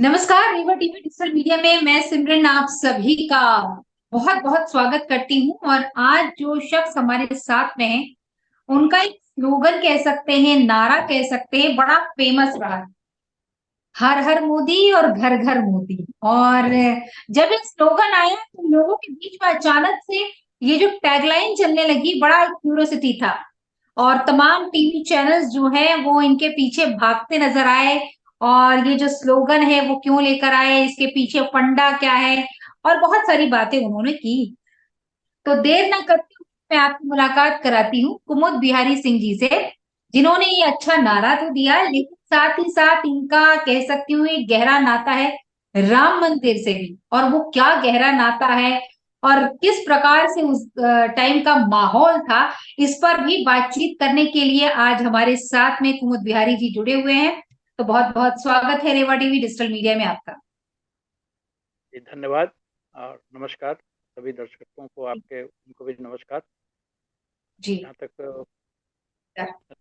नमस्कार। Rewa TV digital media में मैं सिमरन आप सभी का बहुत बहुत स्वागत करती हूँ। और आज जो शख्स हमारे साथ में है, उनका एक स्लोगन कह सकते हैं, नारा कह सकते हैं, बड़ा फेमस रहा है, हर हर मोदी और घर घर मोदी। और जब ये स्लोगन आया तो लोगों के बीच में अचानक से ये जो टैगलाइन चलने लगी, बड़ा क्यूरियोसिटी था। और तमाम टीवी चैनल्स जो है वो इनके पीछे भागते नजर आए। और ये जो स्लोगन है वो क्यों लेकर आए, इसके पीछे फंडा क्या है, और बहुत सारी बातें उन्होंने की। तो देर ना करते हुए मैं आपकी मुलाकात कराती हूँ कुमुद बिहारी सिंह जी से, जिन्होंने ये अच्छा नारा तो दिया, लेकिन साथ ही साथ इनका कह सकती हूँ एक गहरा नाता है राम मंदिर से भी। और वो क्या गहरा नाता है और किस प्रकार से उस टाइम का माहौल था, इस पर भी बातचीत करने के लिए आज हमारे साथ में कुमुद बिहारी जी जुड़े हुए हैं। तो बहुत बहुत स्वागत है रेवा टीवी डिजिटल मीडिया में आपका। जी धन्यवाद और नमस्कार सभी दर्शकों को, आपके उनको भी नमस्कार। जी। जहाँ तक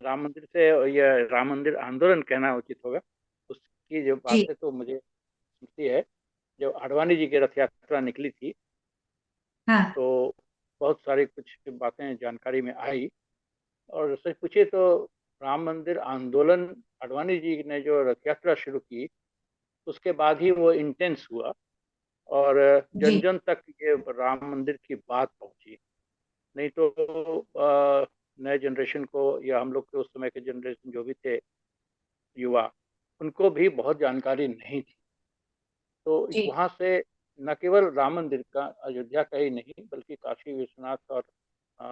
राम मंदिर से या राम मंदिर आंदोलन कहना उचित होगा, उसकी जो बात जी। है तो मुझे स्मृति है जब आडवाणी जी की रथ यात्रा निकली थी। हाँ। तो बहुत सारी कुछ बातें जानकारी में आई, और सच पूछे तो राम मंदिर आंदोलन आडवाणी जी ने जो रथ यात्रा शुरू की, उसके बाद ही वो इंटेंस हुआ और जन जी। जन तक ये राम मंदिर की बात पहुंची। नहीं तो नए जनरेशन को या हम लोग के उस समय के जनरेशन जो भी थे युवा, उनको भी बहुत जानकारी नहीं थी। तो जी। वहाँ से न केवल राम मंदिर का, अयोध्या का ही नहीं बल्कि काशी विश्वनाथ और अ,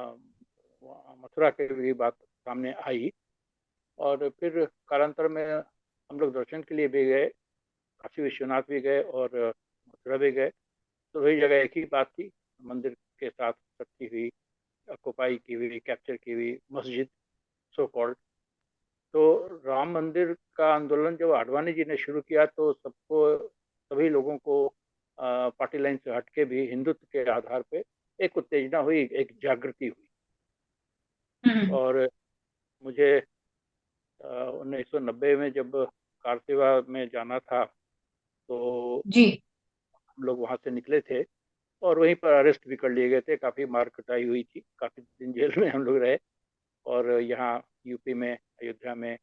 मथुरा के भी बात सामने आई। और फिर कालांतर में हम लोग दर्शन के लिए भी गए, काशी विश्वनाथ भी गए और मथुरा भी गए। तो वही जगह एक ही बात थी, मंदिर के साथ सटती हुई, ऑक्युपाई की हुई, कैप्चर की हुई मस्जिद, सो कॉल्ड। तो राम मंदिर का आंदोलन जब आडवाणी जी ने शुरू किया तो सबको, सभी लोगों को पार्टी लाइन से हटके भी हिंदुत्व के आधार पे एक उत्तेजना हुई, एक जागृति हुई। हम्म। और मुझे 1990 में जब कार सेवा में जाना था, तो जी। हम लोग वहाँ से निकले थे और वहीं पर अरेस्ट भी कर लिए गए थे, काफ़ी मार कुटाई हुई थी, काफ़ी दिन जेल में हम लोग रहे। और यहाँ यूपी में अयोध्या में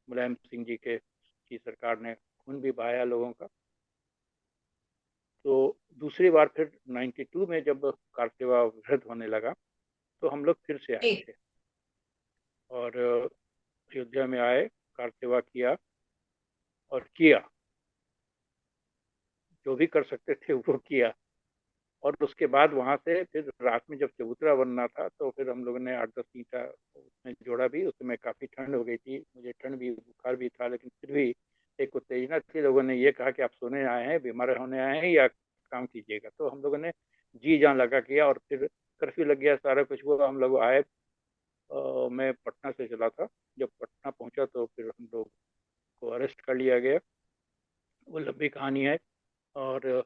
मुलायम सिंह जी के की सरकार ने खून भी बहाया लोगों का। तो दूसरी बार फिर 92 में जब कार सेवा रद्द होने लगा, तो हम लोग फिर से आए जी। थे और अयोध्या में आए, कार सेवा किया और किया, जो भी कर सकते थे वो किया। और उसके बाद वहाँ से फिर रात में जब चबूतरा बनना था, तो फिर हम लोगों ने 8-10 ईंटा उसमें जोड़ा भी। उस समय काफ़ी ठंड हो गई थी, मुझे ठंड भी, बुखार भी था, लेकिन फिर भी एक उत्तेजना थी। लोगों ने ये कहा कि आप सोने आए हैं, बीमार होने आए हैं या काम कीजिएगा। तो हम लोगों ने जी जान लगा किया और फिर कर्फ्यू लग गया, सारा कुछ हुआ, हम लोग आए। मैं पटना से चला था, जब पटना पहुंचा तो फिर हम लोग को अरेस्ट कर लिया गया। वो लंबी कहानी है। और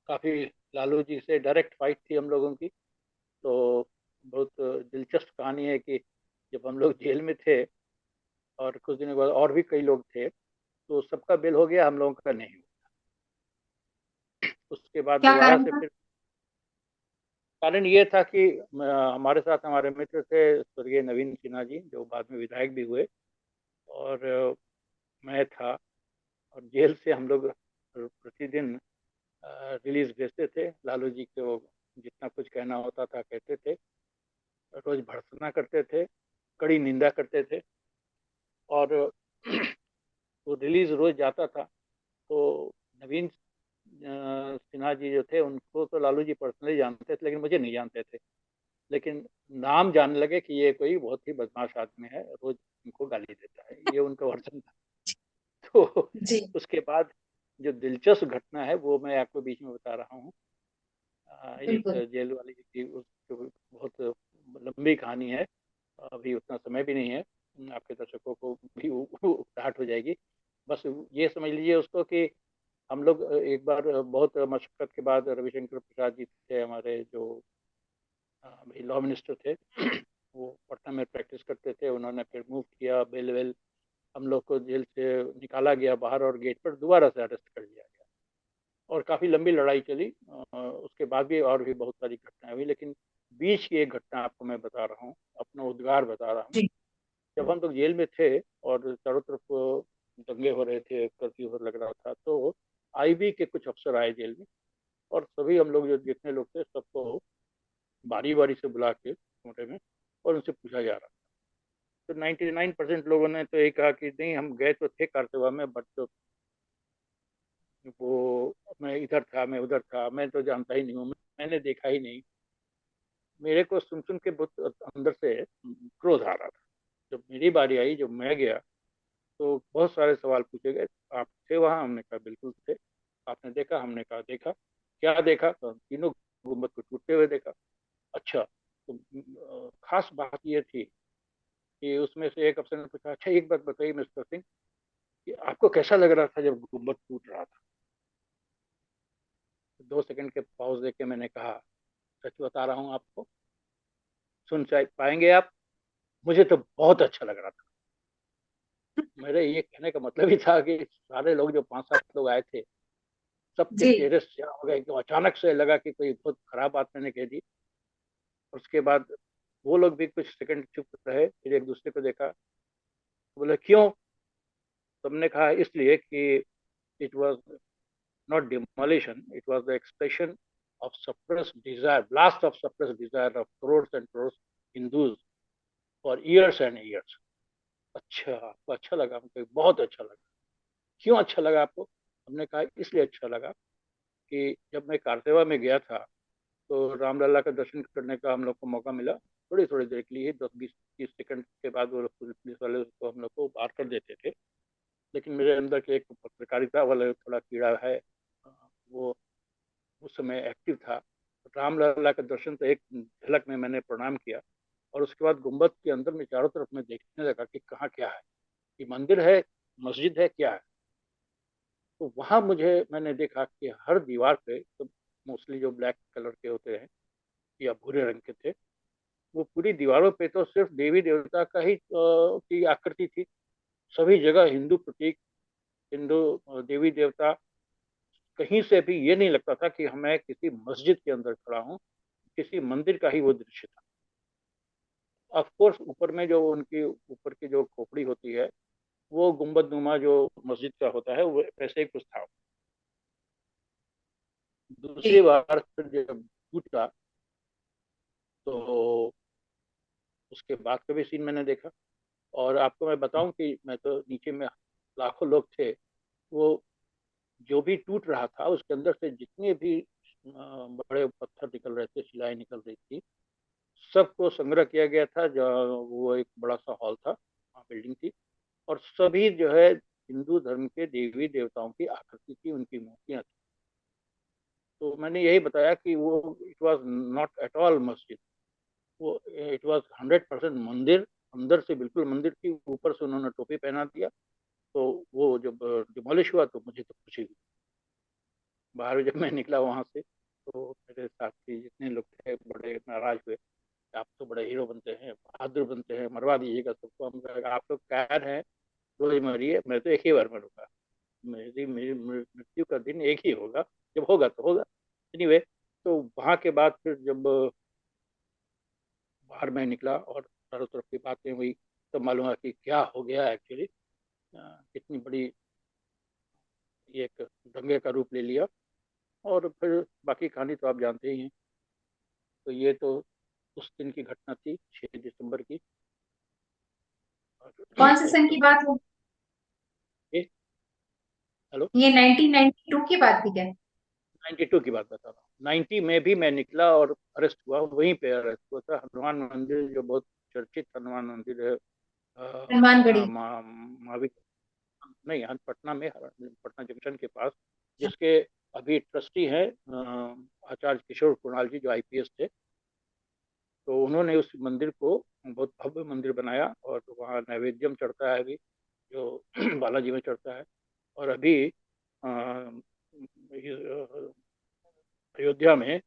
काफ़ी लालू जी से डायरेक्ट फाइट थी हम लोगों की। तो बहुत दिलचस्प कहानी है कि जब हम लोग जेल में थे और कुछ दिनों बाद और भी कई लोग थे, तो सबका बेल हो गया, हम लोगों का नहीं हुआ। उसके बाद क्या दोबारा कारण से था? फिर कारण ये था कि हमारे साथ हमारे मित्र थे स्वर्गीय नवीन सिन्हा जी, जो बाद में विधायक भी हुए, और मैं था। और जेल से हम लोग प्रतिदिन रिलीज भेजते थे लालू जी को, जितना कुछ कहना होता था कहते थे, रोज भर्त्सना करते थे, कड़ी निंदा करते थे। और वो रिलीज रोज जाता था। तो नवीन सिन्हा जी जो थे, उनको तो लालू जी पर्सनली जानते थे, लेकिन मुझे नहीं जानते थे। लेकिन नाम जानने लगे कि ये कोई बहुत ही बदमाश आदमी है, रोज उनको गाली देता है, ये उनका वर्जन था। तो जी। उसके बाद जो दिलचस्प घटना है वो मैं आपको बीच में बता रहा हूँ। एक बिल्कुल। जेल वाली की बहुत लंबी कहानी है, अभी उतना समय भी नहीं है, आपके दर्शकों को भी उकताहट हो जाएगी। बस ये समझ लीजिए उसको कि हम लोग एक बार बहुत मशक्कत के बाद, रविशंकर प्रसाद जी थे हमारे जो अभी लॉ मिनिस्टर थे, वो पटना में प्रैक्टिस करते थे, उन्होंने फिर मूव किया बेल वेल हम लोग को जेल से निकाला गया बाहर और गेट पर दोबारा से अरेस्ट कर लिया गया। और काफ़ी लंबी लड़ाई चली। उसके बाद भी और भी बहुत सारी घटनाएं हुई, लेकिन बीच की एक घटना आपको मैं बता रहा हूँ, अपना उद्गार बता रहा हूँ। जी। जब हम लोग जेल में थे और चारों तरफ दंगे हो रहे थे, कर्फ्यू लग रहा था, तो आईबी के कुछ अफसर आए जेल में, और सभी हम लोग जो जितने लोग थे सबको बारी बारी से बुला के कमरे में और उनसे पूछा जा रहा। तो 99% लोगों ने तो यही कहा कि नहीं, हम गए तो थे कारसेवा में, बट तो वो मैं इधर था, मैं उधर था, मैं तो जानता ही नहीं हूँ, मैंने देखा ही नहीं। मेरे को सुन सुन के बहुत अंदर से क्रोध आ रहा था। जब मेरी बारी आई, जब मैं गया, तो बहुत सारे सवाल पूछे गए। आप थे वहाँ? हमने कहा बिल्कुल थे। आपने देखा? हमने कहा देखा। क्या देखा? तो तीनों गुम्बद को टूटते हुए देखा। अच्छा, तो खास बात ये थी कि उसमें से एक अफसर ने पूछा, अच्छा एक बात बताइए मिस्टर सिंह, कि आपको कैसा लग रहा था जब गुम्बद टूट रहा था? 2 सेकंड के पॉज देके मैंने कहा, सच बता रहा हूँ आपको, सुन पाएंगे आप, मुझे तो बहुत अच्छा लग रहा था। मेरे ये कहने का मतलब ही था कि सारे लोग, जो 5-7 लोग आए थे, सबके जी। चेहरे स्याह हो गए, एकदम अचानक से लगा कि कोई बहुत खराब बात मैंने कह दी। उसके बाद वो लोग भी कुछ सेकंड चुप रहे, फिर एक दूसरे को देखा, बोले क्यों? तुमने कहा इसलिए कि it was not demolition, it was the expression of suppressed desire, blast of suppressed desire of crores and crores Hindus for years and years. अच्छा, आपको अच्छा लगा? हमको बहुत अच्छा लगा। क्यों अच्छा लगा आपको? हमने कहा इसलिए अच्छा लगा कि जब मैं कारसेवा में गया था, तो रामलला का दर्शन करने का हम लोग को मौका मिला। थोड़ी थोड़ी देर के लिए, 10-20-30 सेकंड के बाद वो पुलिस वाले उसको हम लोग को बाहर कर देते थे। लेकिन मेरे अंदर के एक पत्रकारिता वाला थोड़ा कीड़ा है, वो उस समय एक्टिव था। रामलला का दर्शन तो एक झलक में मैंने प्रणाम किया, और उसके बाद गुम्बद के अंदर में चारों तरफ में देखने लगा कि कहाँ क्या है, कि मंदिर है, मस्जिद है, क्या है। तो वहां मैंने देखा कि हर दीवार पे, तो मोस्टली जो ब्लैक कलर के होते हैं या भूरे रंग के थे, वो पूरी दीवारों पे तो सिर्फ देवी देवता का ही की आकृति थी। सभी जगह हिंदू प्रतीक, हिंदू देवी देवता। कहीं से भी ये नहीं लगता था कि मैं किसी मस्जिद के अंदर खड़ा हूँ, किसी मंदिर का ही वो दृश्य था। ऑफ कोर्स ऊपर में जो उनकी ऊपर की जो खोपड़ी होती है, वो गुम्बद नुमा जो मस्जिद का होता है, वो वैसे ही कुछ था। दूसरी जी। बार फिर जब टूटा, तो उसके बाद का भी सीन मैंने देखा। और आपको मैं बताऊं कि मैं तो नीचे में, लाखों लोग थे, वो जो भी टूट रहा था उसके अंदर से जितने भी बड़े पत्थर निकल रहे थे, शिलाएं निकल रही थी, सबको संग्रह किया गया था। जो वो एक बड़ा सा हॉल था, बिल्डिंग थी, और सभी जो है हिंदू धर्म के देवी देवताओं की आकृति की उनकी मूर्तियां थी। तो मैंने यही बताया कि वो it was not at all मस्जिद, वो इट वाज 100% मंदिर। अंदर से बिल्कुल मंदिर की, ऊपर से उन्होंने टोपी पहना दिया। तो वो जब डिमोलिश हुआ, तो मुझे तो खुशी हुई। बाहर जब मैं निकला वहां से, तो मेरे साथी जितने लोग थे बड़े नाराज हुए। आप तो बड़े हीरो बनते हैं, बहादुर बनते हैं, मरवा दीजिएगा सबको। हम कहा, आप लोग कैद हैं, रोज मरिए, मैं तो एक ही बार मरूंगा। मेरी मेरी मृत्यु का दिन एक ही होगा, जब होगा तो होगा। एनीवे, तो वहां के बाद फिर जब बाहर में निकला और चारों तरफ की बातें हुई, तो मालूम हुआ कि क्या हो गया एक्चुअली, कितनी बड़ी ये एक दंगे का रूप ले लिया। और फिर बाकी कहानी तो आप जानते ही हैं। तो ये तो उस दिन की घटना थी, 6 दिसंबर की। कौन से सन की बात हो? ये, हेलो, ये 1992 की बात थी क्या? 92 की बात बता रहा हूँ। 90 में भी मैं निकला और अरेस्ट हुआ, वहीं पे अरेस्ट हुआ था, हनुमान मंदिर, जो बहुत चर्चित हनुमान मंदिर है। हनुमानगढ़ी। महावीर, नहीं, यहाँ पटना में, पटना जंक्शन के पास, जिसके अभी ट्रस्टी हैं आचार्य किशोर कुणाल जी, जो आईपीएस थे। तो उन्होंने उस मंदिर को बहुत भव्य मंदिर बनाया, और वहाँ नैवेद्यम चढ़ता है अभी, जो बालाजी में चढ़ता है। और अभी अयोध्या में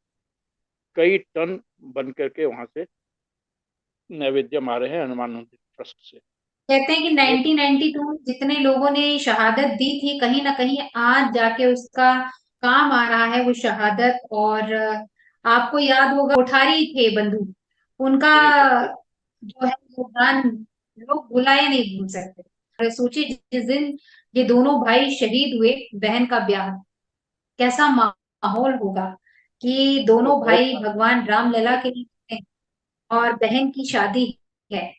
कई टन बन करके वहां से नैवेद्यम आ रहे हैं हनुमान मंदिर ट्रस्ट से। कहते हैं कि ये 1992 में जितने लोगों ने शहादत दी थी, कहीं ना कहीं आज जाके उसका काम आ रहा है वो शहादत। और आपको याद होगा कोठारी थे बंधु, उनका बिल्कुल बिल्कुल। जो है योगदान लोग भुलाए नहीं भूल सकते। और सोचिए जिस दिन ये दोनों भाई शहीद हुए, बहन का ब्याह, कैसा माहौल होगा कि तो दोनों बहुत भाई भगवान राम लला के लिए हैं और बहन की शादी है।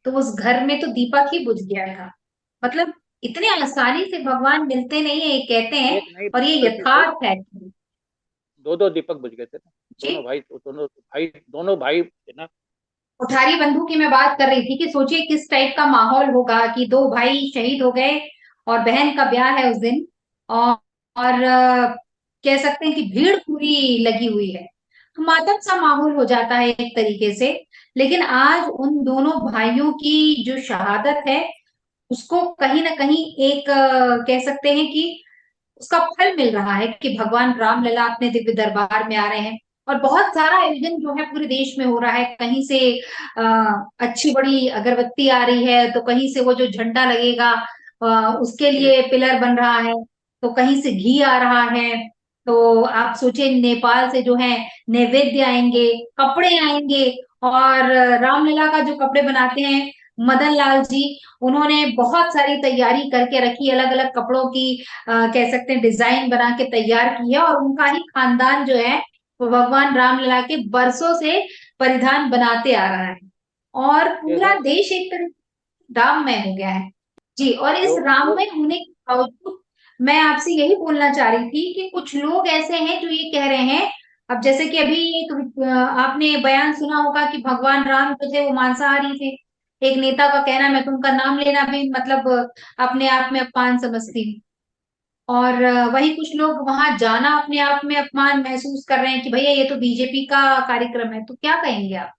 तो उस घर में तो दीपक ही बुझ गया था। मतलब इतने आसानी से भगवान मिलते नहीं है, ये कहते हैं। एक नहीं और ये बल्कि दो, यथार्थ है। दो दो दीपक बुझ गए थे ना। जी, दोनों भाई थे ना। कोठारी बंधु की मैं बात कर रही थी कि सोचिए किस टाइप का माहौल होगा कि दो भाई शहीद हो गए और बहन का ब्याह है उस दिन। और कह सकते हैं कि भीड़ पूरी लगी हुई है, तो मातम सा माहौल हो जाता है एक तरीके से। लेकिन आज उन दोनों भाइयों की जो शहादत है, उसको कहीं ना कहीं एक कह सकते हैं कि उसका फल मिल रहा है कि भगवान रामलला अपने दिव्य दरबार में आ रहे हैं। और बहुत सारा आयोजन जो है पूरे देश में हो रहा है। कहीं से अच्छी बड़ी अगरबत्ती आ रही है, तो कहीं से वो जो झंडा लगेगा उसके लिए पिलर बन रहा है, तो कहीं से घी आ रहा है। तो आप सोचिए नेपाल से जो है नैवेद्य आएंगे, कपड़े आएंगे। और रामलला का जो कपड़े बनाते हैं मदन लाल जी, उन्होंने बहुत सारी तैयारी करके रखी, अलग अलग कपड़ों की कह सकते हैं डिजाइन बना के तैयार की है। और उनका ही खानदान जो है वो भगवान रामलला के बरसों से परिधान बनाते आ रहा है। और पूरा जैसे देश एक तरह से राममय हो गया है। जी, और इस जो जो राममय होने के बावजूद मैं आपसे यही बोलना चाह रही थी कि कुछ लोग ऐसे हैं जो ये कह रहे हैं। अब जैसे कि अभी एक आपने बयान सुना होगा कि भगवान राम जो थे वो मांसाहारी थे। एक नेता का कहना है, मैं तो उनका नाम लेना भी मतलब अपने आप में अपमान समझती हूँ। और वही कुछ लोग वहां जाना अपने आप में अपमान महसूस कर रहे हैं कि भैया ये तो बीजेपी का कार्यक्रम है। तो क्या कहेंगे आप?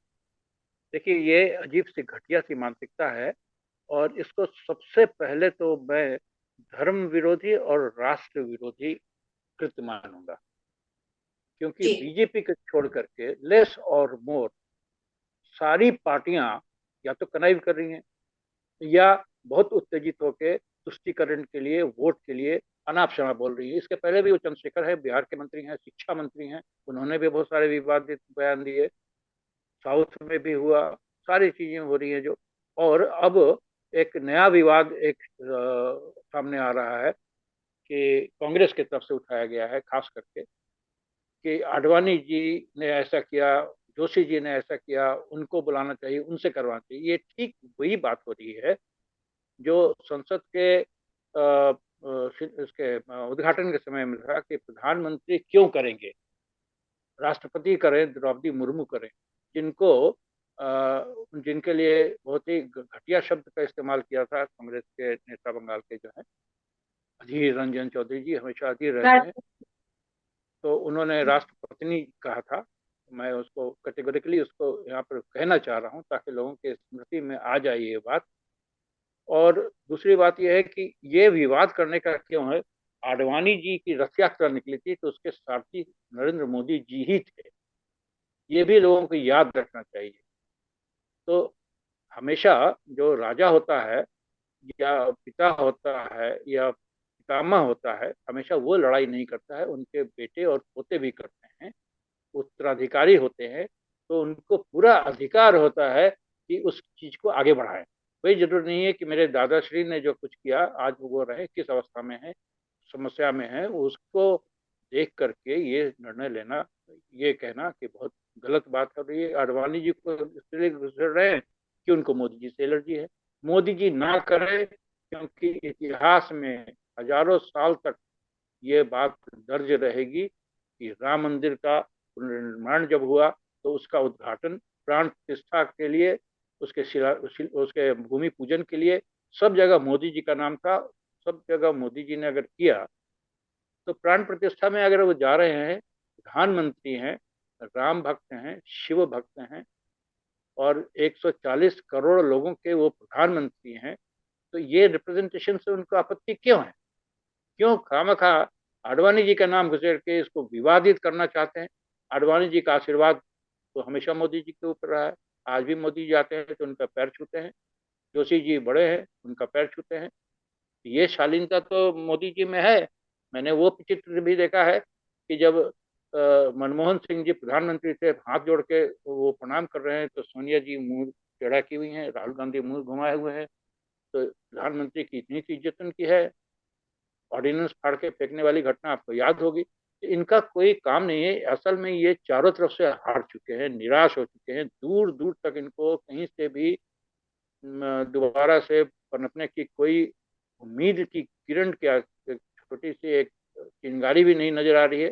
देखिए, ये अजीब सी घटिया सी मानसिकता है। और इसको सबसे पहले तो मैं धर्म विरोधी और राष्ट्र विरोधी कृत्य मानूंगा। क्योंकि जी, बीजेपी को छोड़ करके लेस और मोर सारी पार्टियां या तो कनाइव कर रही हैं, या बहुत उत्तेजित होकर तुष्टीकरण के लिए, वोट के लिए अनाप शनाप बोल रही है। इसके पहले भी वो चंद्रशेखर है, बिहार के मंत्री हैं, शिक्षा मंत्री हैं, उन्होंने भी बहुत सारे विवादित बयान दिए। साउथ में भी हुआ, सारी चीजें हो रही हैं जो। और अब एक नया विवाद सामने आ रहा है कि कांग्रेस की तरफ से उठाया गया है, खास करके कि आडवाणी जी ने ऐसा किया, जोशी जी ने ऐसा किया, उनको बुलाना चाहिए, उनसे करवाना चाहिए। ये ठीक वही बात हो रही है जो संसद के इसके उद्घाटन के समय में था कि प्रधानमंत्री क्यों करेंगे, राष्ट्रपति करें, द्रौपदी मुर्मू करें, जिनको जिनके लिए बहुत ही घटिया शब्द का इस्तेमाल किया था कांग्रेस के नेता बंगाल के जो है अधीर रंजन चौधरी जी, हमेशा अधीर रहते हैं। तो उन्होंने राष्ट्रपत्नी कहा था। मैं उसको कैटेगोरिकली उसको यहाँ पर कहना चाह रहा हूँ ताकि लोगों के स्मृति में आ जाए ये बात। और दूसरी बात यह है कि ये विवाद करने का क्यों है। आडवाणी जी की रथ यात्रा निकली थी तो उसके सारथी नरेंद्र मोदी जी ही थे। ये भी लोगों को याद रखना चाहिए। तो हमेशा जो राजा होता है, या पिता होता है, या पितामह होता है, हमेशा वो लड़ाई नहीं करता है, उनके बेटे और पोते भी करते हैं, उत्तराधिकारी होते हैं। तो उनको पूरा अधिकार होता है कि उस चीज को आगे बढ़ाएं। कोई जरूरी नहीं है कि मेरे दादाश्री ने जो कुछ किया, आज वो रहे किस अवस्था में है, समस्या में है, उसको देख करके ये निर्णय लेना, ये कहना कि बहुत गलत बात हो रही है। आडवाणी जी को इसलिए गुजर रहे हैं कि उनको मोदी जी से एलर्जी है। मोदी जी ना करें, क्योंकि इतिहास में हजारों साल तक ये बात दर्ज रहेगी कि राम मंदिर का पुनर्निर्माण जब हुआ तो उसका उद्घाटन प्राण प्रतिष्ठा के लिए, उसके भूमि पूजन के लिए सब जगह मोदी जी का नाम था। सब जगह मोदी जी ने अगर किया, तो प्राण प्रतिष्ठा में अगर वो जा रहे हैं, प्रधानमंत्री हैं, राम भक्त हैं, शिव भक्त हैं, और 140 करोड़ लोगों के वो प्रधानमंत्री हैं, तो ये रिप्रेजेंटेशन से उनको आपत्ति क्यों है? क्यों खामखा आडवाणी जी का नाम घुसेड़ के इसको विवादित करना चाहते हैं? आडवाणी जी का आशीर्वाद तो हमेशा मोदी जी के ऊपर रहा है। आज भी मोदी जी आते हैं तो उनका पैर छूते हैं। जोशी जी बड़े हैं, उनका पैर छूते हैं। ये शालीनता तो मोदी जी में है। मैंने वो चित्र भी देखा है कि जब मनमोहन सिंह जी प्रधानमंत्री थे, हाथ जोड़ के वो प्रणाम कर रहे हैं, तो सोनिया जी मुंह टेढ़ा की हुई हैं, राहुल गांधी मुंह घुमाए हुए हैं। तो प्रधानमंत्री की इतनी सी इज्जत उनकी है। ऑर्डिनेंस फाड़ के फेंकने वाली घटना आपको याद होगी। इनका कोई काम नहीं है। असल में ये चारों तरफ से हार चुके हैं, निराश हो चुके हैं। दूर दूर तक इनको कहीं से भी दोबारा से पनपने की कोई उम्मीद की किरण, क्या छोटी सी एक चिंगारी भी नहीं नजर आ रही है।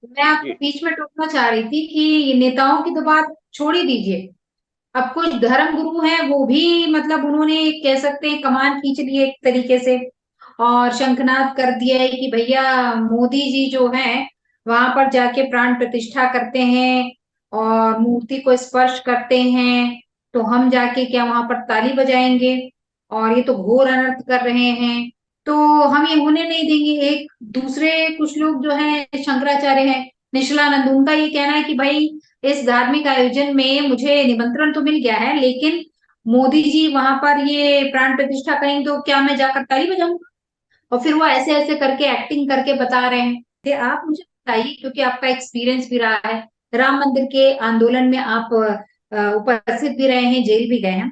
मैं आपको जी। बीच में टोकना चाह रही थी कि ये नेताओं की तो बात छोड़ ही दीजिए। अब कुछ धर्म गुरु हैं, वो भी मतलब उन्होंने कह सकते हैं कमान खींच ली है एक तरीके से, और शंखनाद कर दिया है कि भैया मोदी जी जो हैं वहां पर जाके प्राण प्रतिष्ठा करते हैं और मूर्ति को स्पर्श करते हैं, तो हम जाके क्या वहां पर ताली बजाएंगे, और ये तो घोर अनर्थ कर रहे हैं, तो हम ये होने नहीं देंगे। एक दूसरे कुछ लोग जो है शंकराचार्य हैं, निश्चलानंद, उनका ये कहना है कि भाई इस धार्मिक आयोजन में मुझे निमंत्रण तो मिल गया है, लेकिन मोदी जी वहां पर ये प्राण प्रतिष्ठा करेंगे तो क्या मैं जाकर ताली बजाऊंगा? और फिर वो ऐसे ऐसे करके एक्टिंग करके बता रहे हैं। कि आप मुझे बताइए, क्योंकि आपका एक्सपीरियंस भी रहा है, राम मंदिर के आंदोलन में आप उपस्थित भी रहे हैं, जेल भी गए हैं,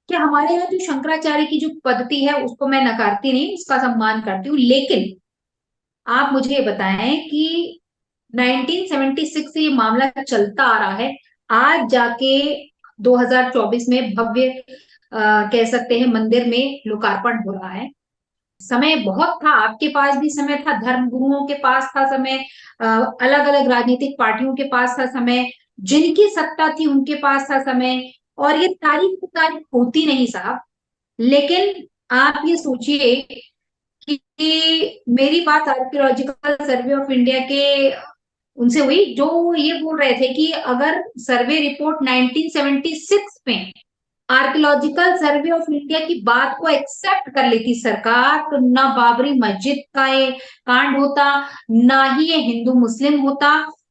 कि हमारे यहाँ जो शंकराचार्य की जो पद्धति है उसको मैं नकारती नहीं, उसका सम्मान करती हूँ, लेकिन आप मुझे ये बताएं कि 1976 से ये मामला चलता आ रहा है, आज जाके 2024 में भव्य कह सकते हैं मंदिर में लोकार्पण हो रहा है। समय बहुत था, आपके पास भी समय था, धर्म गुरुओं के पास था समय, अलग अलग राजनीतिक पार्टियों के पास था समय, जिनकी सत्ता थी उनके पास था समय, और ये तारीफ की तारीफ होती नहीं साहब। लेकिन आप ये सोचिए कि मेरी बात आर्कियोलॉजिकल सर्वे ऑफ इंडिया के उनसे हुई, जो ये बोल रहे थे कि अगर सर्वे रिपोर्ट 1976 में आर्कियोलॉजिकल सर्वे ऑफ इंडिया की बात को एक्सेप्ट कर लेती सरकार, तो ना बाबरी मस्जिद का ये कांड होता, ना ही ये हिंदू मुस्लिम होता,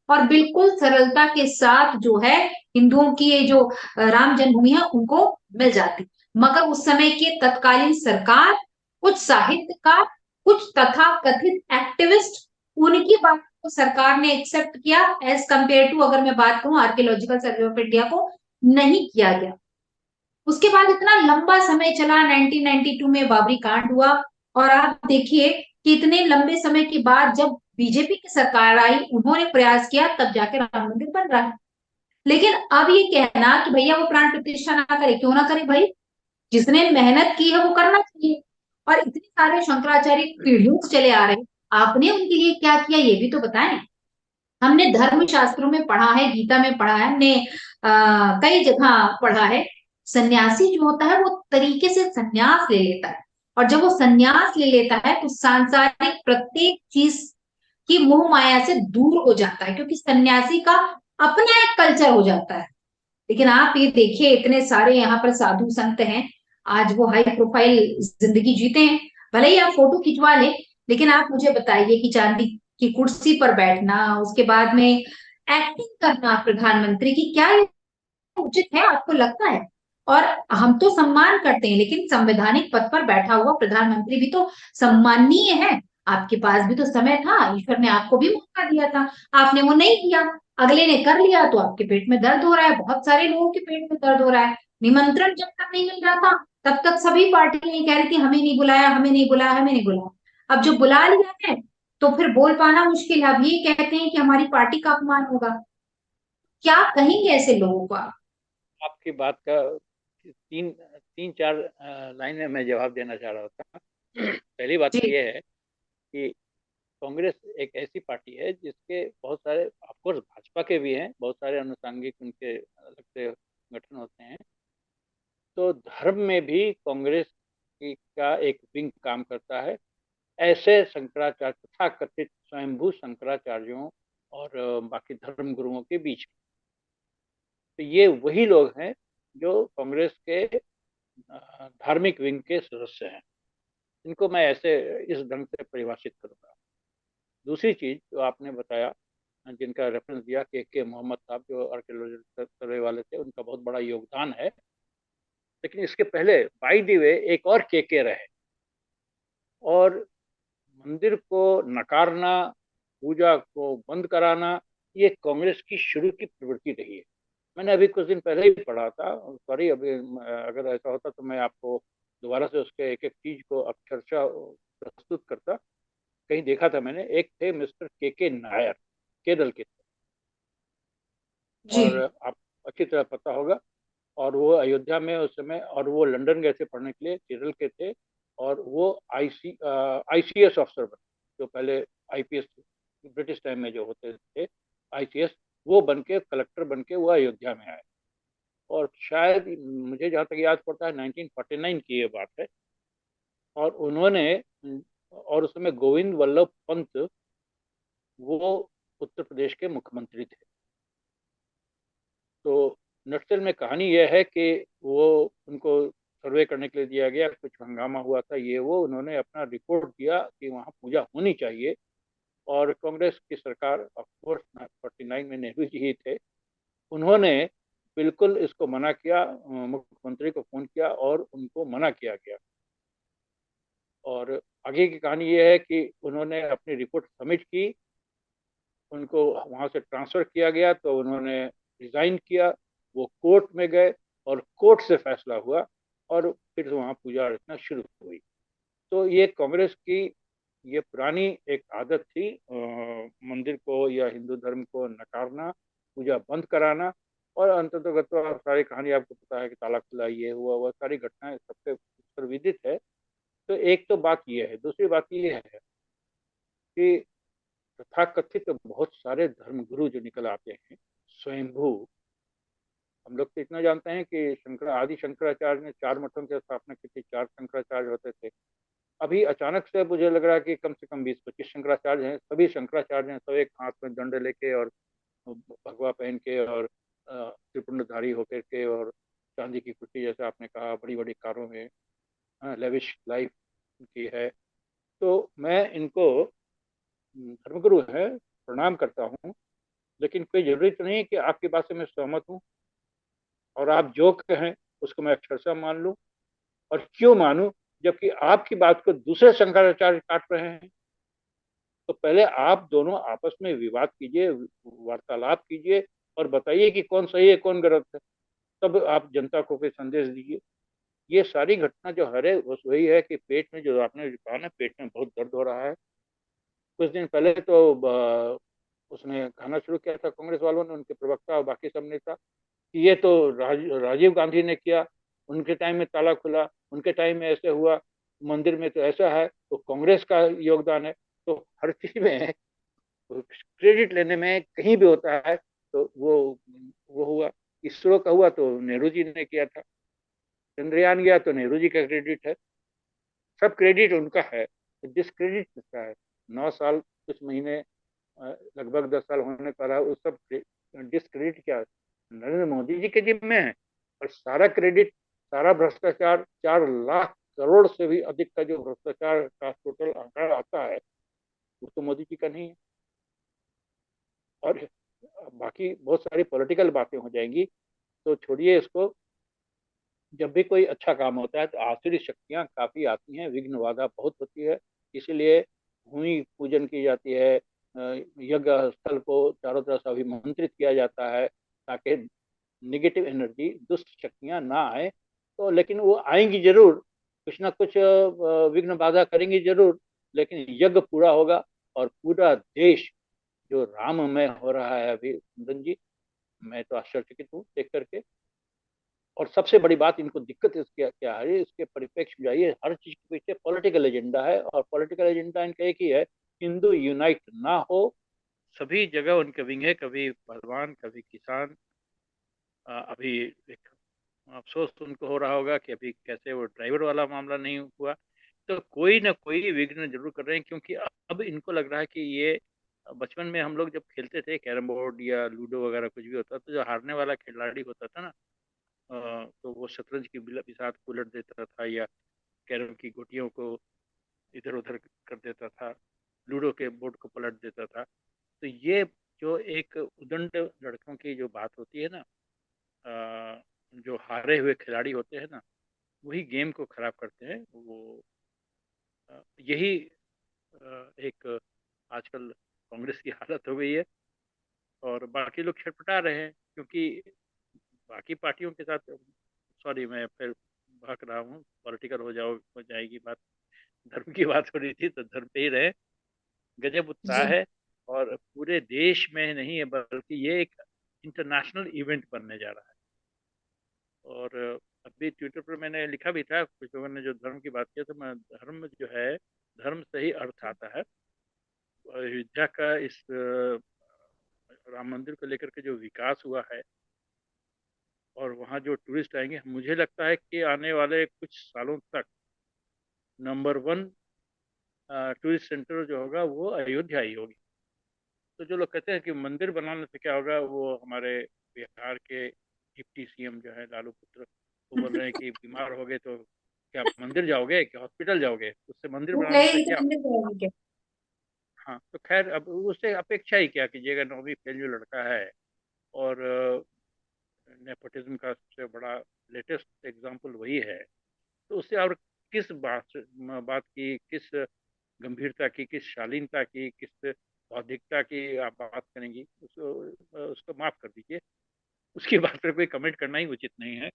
और बिल्कुल सरलता के साथ जो है हिंदुओं की ये जो राम जन्मभूमि है उनको मिल जाती। मगर उस समय के तत्कालीन सरकार, कुछ साहित्यकार, कुछ तथा कथित एक्टिविस्ट, उनकी बात को सरकार ने एक्सेप्ट किया, एज कंपेयर टू अगर मैं बात करूं आर्कियोलॉजिकल सर्वे ऑफ इंडिया को नहीं किया गया। उसके बाद इतना लंबा समय चला, 1992 में बाबरी कांड हुआ, और आप देखिए कि इतने लंबे समय के बाद जब बीजेपी की सरकार आई, उन्होंने प्रयास किया, तब जाके राम मंदिर बन रहा है। लेकिन अब ये कहना कि भैया वो प्राण प्रतिष्ठा ना करे, क्यों ना करे भाई, जिसने मेहनत की है वो करना चाहिए। और इतने सारे शंकराचार्य पीढ़ियों से चले आ रहे हैं, आपने उनके लिए क्या किया ये भी तो बताएं। हमने धर्म शास्त्रों में पढ़ा है, गीता में पढ़ा है, हमने कई जगह पढ़ा है, सन्यासी जो होता है वो तरीके से सन्यास ले लेता है, और जब वो सन्यास ले लेता है तो सांसारिक प्रत्येक चीज की मोह माया से दूर हो जाता है, क्योंकि सन्यासी का अपना एक कल्चर हो जाता है। लेकिन आप ये देखिए, इतने सारे यहाँ पर साधु संत हैं, आज वो हाई प्रोफाइल जिंदगी जीते हैं, भले ही आप फोटो खिंचवा लें, लेकिन आप मुझे बताइए कि चांदी की कुर्सी पर बैठना, उसके बाद में एक्टिंग करना प्रधानमंत्री की, क्या ये उचित है, आपको लगता है? और हम तो सम्मान करते हैं, लेकिन संवैधानिक पद पर बैठा हुआ प्रधानमंत्री भी तो सम्माननीय है। आपके पास भी तो समय था, ईश्वर ने आपको भी मौका दिया था, आपने वो नहीं किया, अगले ने कर लिया, तो आपके पेट में दर्द हो रहा है, बहुत सारे लोगों के पेट में दर्द हो रहा है। निमंत्रण जब तक नहीं मिल रहा था, तब तक सभी पार्टियां ये कह रही थी हमें नहीं बुलाया, हमें नहीं बुलाया, हमें नहीं बुलाया। अब जो बुला लिया है, तो फिर बोल पाना मुश्किल है। अब ये कहते हैं कि हमारी पार्टी का अपमान होगा, क्या कहेंगे ऐसे लोगों को आप? आपकी बात का तीन तीन चार लाइन में मैं जवाब देना चाह रहा था। पहली बात तो जी। ये है कि कांग्रेस एक ऐसी पार्टी है जिसके बहुत सारे, ऑफकोर्स भाजपा के भी हैं, बहुत सारे अनुषंगिक उनके अलग से संगठन होते हैं। तो धर्म में भी कांग्रेस का एक विंग काम करता है, ऐसे शंकराचार्य तथा कथित स्वयंभू शंकराचार्यों और बाकी धर्म गुरुओं के बीच में। तो ये वही लोग हैं जो कांग्रेस के धार्मिक विंग के सदस्य हैं। इनको मैं ऐसे इस ढंग से परिभाषित करूंगा। दूसरी चीज जो आपने बताया, जिनका रेफरेंस दिया, के मोहम्मद साहब जो आर्कियोलॉजिकल सर्वे वाले थे, उनका बहुत बड़ा योगदान है। लेकिन इसके पहले बाई द वे एक और के रहे, और मंदिर को नकारना, पूजा को बंद कराना, ये कांग्रेस की शुरू की प्रवृत्ति रही है। मैंने अभी कुछ दिन पहले ही पढ़ा था, सॉरी अभी अगर ऐसा होता तो मैं आपको दोबारा से उसके एक एक चीज को अक्षरशः प्रस्तुत करता। कहीं देखा था मैंने, एक थे मिस्टर के नायर, केरल के थे, जी। और आप अच्छी तरह पता होगा। और वो अयोध्या में उस समय, और वो लंदन गए थे पढ़ने के लिए, केरल के थे, और वो आईसीएस अफसर बने, जो पहले आईपीएस ब्रिटिश टाइम में जो होते थे, आईसीएस, वो बन के कलेक्टर बन के वो अयोध्या में आए। और शायद मुझे जहाँ तक याद पड़ता है 1949 की ये बात है। और उन्होंने, और उस समय गोविंद वल्लभ पंत वो उत्तर प्रदेश के मुख्यमंत्री थे। तो नक्सल में कहानी यह है कि वो, उनको सर्वे करने के लिए दिया गया, कुछ हंगामा हुआ था, ये वो उन्होंने अपना रिपोर्ट दिया कि वहाँ पूजा होनी चाहिए। और कांग्रेस की सरकार, ऑफ कोर्स 49 में नेहरू जी ही थे, उन्होंने बिल्कुल इसको मना किया, मुख्यमंत्री को फोन किया और उनको मना किया गया। और आगे की कहानी ये है कि उन्होंने अपनी रिपोर्ट सबमिट की, उनको वहां से ट्रांसफर किया गया, तो उन्होंने रिजाइन किया, वो कोर्ट में गए, और कोर्ट से फैसला हुआ, और फिर वहाँ पूजा अर्चना शुरू हुई। तो ये कांग्रेस की ये पुरानी एक आदत थी, मंदिर को या हिंदू धर्म को नकारना, पूजा बंद कराना। और अंततः तो सारी कहानी आपको पता है कि ताला खुला, ये हुआ, वह सारी घटनाएं सबसे सर्वविदित है। तो एक तो बात ये है, दूसरी बात ये है कि तथाकथित बहुत सारे धर्मगुरु जो निकल आते हैं, स्वयंभू। हम लोग तो इतना जानते हैं कि आदि शंकराचार्य ने 4 मठों की स्थापना की थी, 4 शंकराचार्य होते थे। अभी अचानक से मुझे लग रहा है कि कम से कम 20-25 शंकराचार्य हैं, सभी शंकराचार्य हैं, सब एक हाथ में दंड लेके और भगवा पहन के और त्रिपुंडधारी होकर के, और चांदी की कुर्सी, जैसे आपने कहा, बड़ी बड़ी कारों में, लेविश लाइफ की है। तो मैं इनको, धर्मगुरु है, प्रणाम करता हूँ, लेकिन कोई जरूरी तो नहीं है कि आपकी बात से मैं सहमत हूँ और आप जो कहें उसको मैं अक्षरशः मान लूँ। और क्यों मानूं, जबकि आपकी बात को दूसरे शंकराचार्य काट रहे हैं। तो पहले आप दोनों आपस में विवाद कीजिए, वार्तालाप कीजिए, और बताइए कि कौन सही है कौन गलत है, तब आप जनता को कोई संदेश दीजिए। ये सारी घटना जो है बस वही है कि पेट में, जो आपने कहा ना, पेट में बहुत दर्द हो रहा है। कुछ दिन पहले तो उसने कहना शुरू किया था कांग्रेस वालों ने, उनके प्रवक्ता और बाकी सब नेता, कि ये तो राजीव गांधी ने किया, उनके टाइम में ताला खुला, उनके टाइम में ऐसे हुआ, मंदिर में तो ऐसा है, तो कांग्रेस का योगदान है। तो हर चीज में क्रेडिट लेने में कहीं भी होता है, तो वो हुआ। इसरो का हुआ तो नेहरू जी ने किया था, चंद्रयान गया तो नेहरू जी का क्रेडिट है, सब क्रेडिट उनका है। तो डिस्क्रेडिट किसका है? 9 साल कुछ महीने, लगभग 10 साल होने पर है, उस सब डिस्क्रेडिट क्या, नरेंद्र मोदी जी के जिम्मे है। और सारा क्रेडिट, सारा भ्रष्टाचार, 4 लाख करोड़ से भी अधिक का जो भ्रष्टाचार का टोटल आंकड़ा आता है, वो तो मोदी जी का नहीं है। और बाकी बहुत सारी पॉलिटिकल बातें हो जाएंगी, तो छोड़िए इसको। जब भी कोई अच्छा काम होता है तो आसुरी शक्तियां काफी आती हैं, विघ्न बाधा बहुत होती है। इसीलिए भूमि पूजन की जाती है, यज्ञ स्थल को चारों तरफ से अभिमंत्रित किया जाता है, ताकि निगेटिव एनर्जी, दुष्ट शक्तियां ना आए। तो लेकिन वो आएंगी जरूर, कुछ ना कुछ विघ्न बाधा करेंगी जरूर, लेकिन यज्ञ पूरा होगा। और पूरा देश जो राममय हो रहा है अभी, कुंदन जी, मैं तो आश्चर्यचकित हूँ देख करके। और सबसे बड़ी बात, इनको दिक्कत इसके क्या है, इसके परिप्रेक्ष्य में जाइए, हर चीज के पीछे पॉलिटिकल एजेंडा है, और पॉलिटिकल एजेंडा इनका एक ही है, हिंदू यूनाइट ना हो। सभी जगह उनके विंग है, कभी पहलवान, कभी किसान। अभी एक अफसोस उनको हो रहा होगा कि अभी कैसे वो ड्राइवर वाला मामला नहीं हुआ। तो कोई ना कोई विघ्न जरूर कर रहे हैं, क्योंकि अब इनको लग रहा है कि ये, बचपन में हम लोग जब खेलते थे कैरम बोर्ड या लूडो वगैरह कुछ भी होता, तो जो हारने वाला खिलाड़ी होता था ना, तो वो शतरंज की बिसात को उलट देता था, या कैरम की गोटियों को इधर उधर कर देता था, लूडो के बोर्ड को पलट देता था। तो ये जो एक उदंड लड़कों की जो बात होती है ना, जो हारे हुए खिलाड़ी होते हैं ना, वही गेम को खराब करते हैं। वो यही एक आजकल कांग्रेस की हालत हो गई है, और बाकी लोग छटपटा रहे हैं क्योंकि बाकी पार्टियों के साथ, सॉरी मैं फिर भाग रहा हूँ, पॉलिटिकल हो जाएगी बात। धर्म की बात हो रही थी तो धर्म पे ही रहे। गजब उत्साह जी है, और पूरे देश में नहीं है बल्कि ये एक इंटरनेशनल इवेंट बनने जा रहा है। और अभी ट्विटर पर मैंने लिखा भी था, कुछ लोगों ने जो धर्म की बात की, तो मैं धर्म जो है, धर्म से ही अर्थ आता है। अयोध्या का इस राम मंदिर को लेकर के जो विकास हुआ है, और वहाँ जो टूरिस्ट आएंगे, मुझे लगता है कि आने वाले कुछ सालों तक नंबर वन टूरिस्ट सेंटर जो होगा वो अयोध्या ही होगी। तो जो लोग कहते हैं कि मंदिर बनाने से क्या होगा, वो हमारे बिहार के डिप्टी सीएम जो है लालू पुत्र, वो बोल रहे हैं कि बीमार हो गए तो क्या मंदिर जाओगे, क्या हॉस्पिटल जाओगे, उससे मंदिर वो बनाने से कहेगी क्या। तो मंदिर जाएगी क्या? हाँ, तो खैर अब उससे अपेक्षा ही क्या कीजिएगा, नौवीं फेल जो लड़का है। और नेपोटिज्म का सबसे बड़ा लेटेस्ट एग्जाम्पल वही है। तो उससे और किस बात की, किस गंभीरता की, किस शालीनता की, किस बौद्धिकता की आप बात करेंगी, उसको माफ कर दीजिए। उसकी बात पर कोई कमेंट करना ही उचित नहीं है।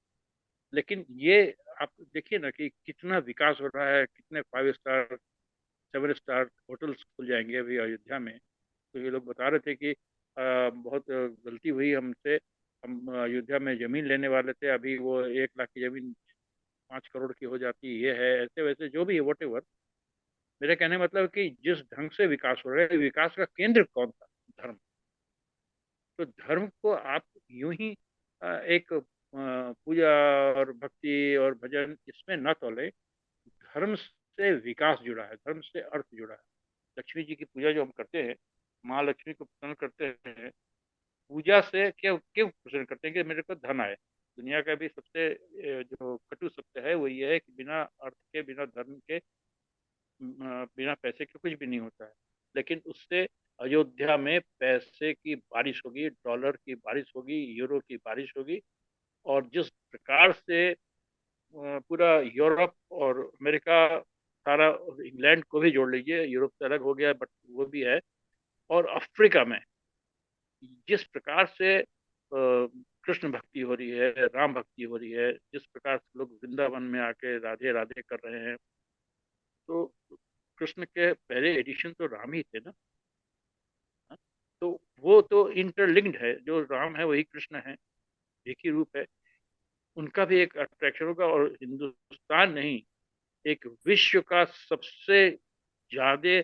लेकिन ये आप देखिए ना कि कितना विकास हो रहा है, कितने 5 स्टार 7 स्टार होटल्स खुल जाएंगे अभी अयोध्या में। तो ये लोग बता रहे थे कि बहुत गलती हुई हमसे, हम अयोध्या में जमीन लेने वाले थे, अभी वो 1 लाख की जमीन 5 करोड़ की हो जाती, ये है ऐसे वैसे जो भी है वट एवर। मेरे कहने का मतलब कि जिस ढंग से विकास हो रहा है, विकास का केंद्र कौन था? धर्म। तो धर्म को आप यूं ही एक पूजा और भक्ति और भजन इसमें न तोले। धर्म से विकास जुड़ा है, धर्म से अर्थ जुड़ा है। लक्ष्मी जी की पूजा जो हम करते हैं, माँ लक्ष्मी को प्रसन्न करते हैं, पूजा से क्यों क्यों प्रसन्न करते हैं? कि मेरे को धन आए। दुनिया का भी सबसे जो कटु सत्य है वो ये है कि बिना अर्थ के, बिना धर्म के, बिना पैसे के कुछ भी नहीं होता है। लेकिन उससे अयोध्या में पैसे की बारिश होगी, डॉलर की बारिश होगी, यूरो की बारिश होगी। और जिस प्रकार से पूरा यूरोप और अमेरिका, सारा इंग्लैंड को भी जोड़ लीजिए, यूरोप से अलग हो गया बट वो भी है, और अफ्रीका में जिस प्रकार से कृष्ण भक्ति हो रही है, राम भक्ति हो रही है, जिस प्रकार से लोग वृंदावन में आके राधे राधे कर रहे हैं, तो कृष्ण के पहले एडिशन तो राम ही थे ना। हाँ? तो वो तो इंटरलिंक्ड है, जो राम है वही कृष्ण है, एक ही रूप है। उनका भी एक अट्रैक्शन होगा, और हिंदुस्तान नहीं, एक विश्व का सबसे ज्यादा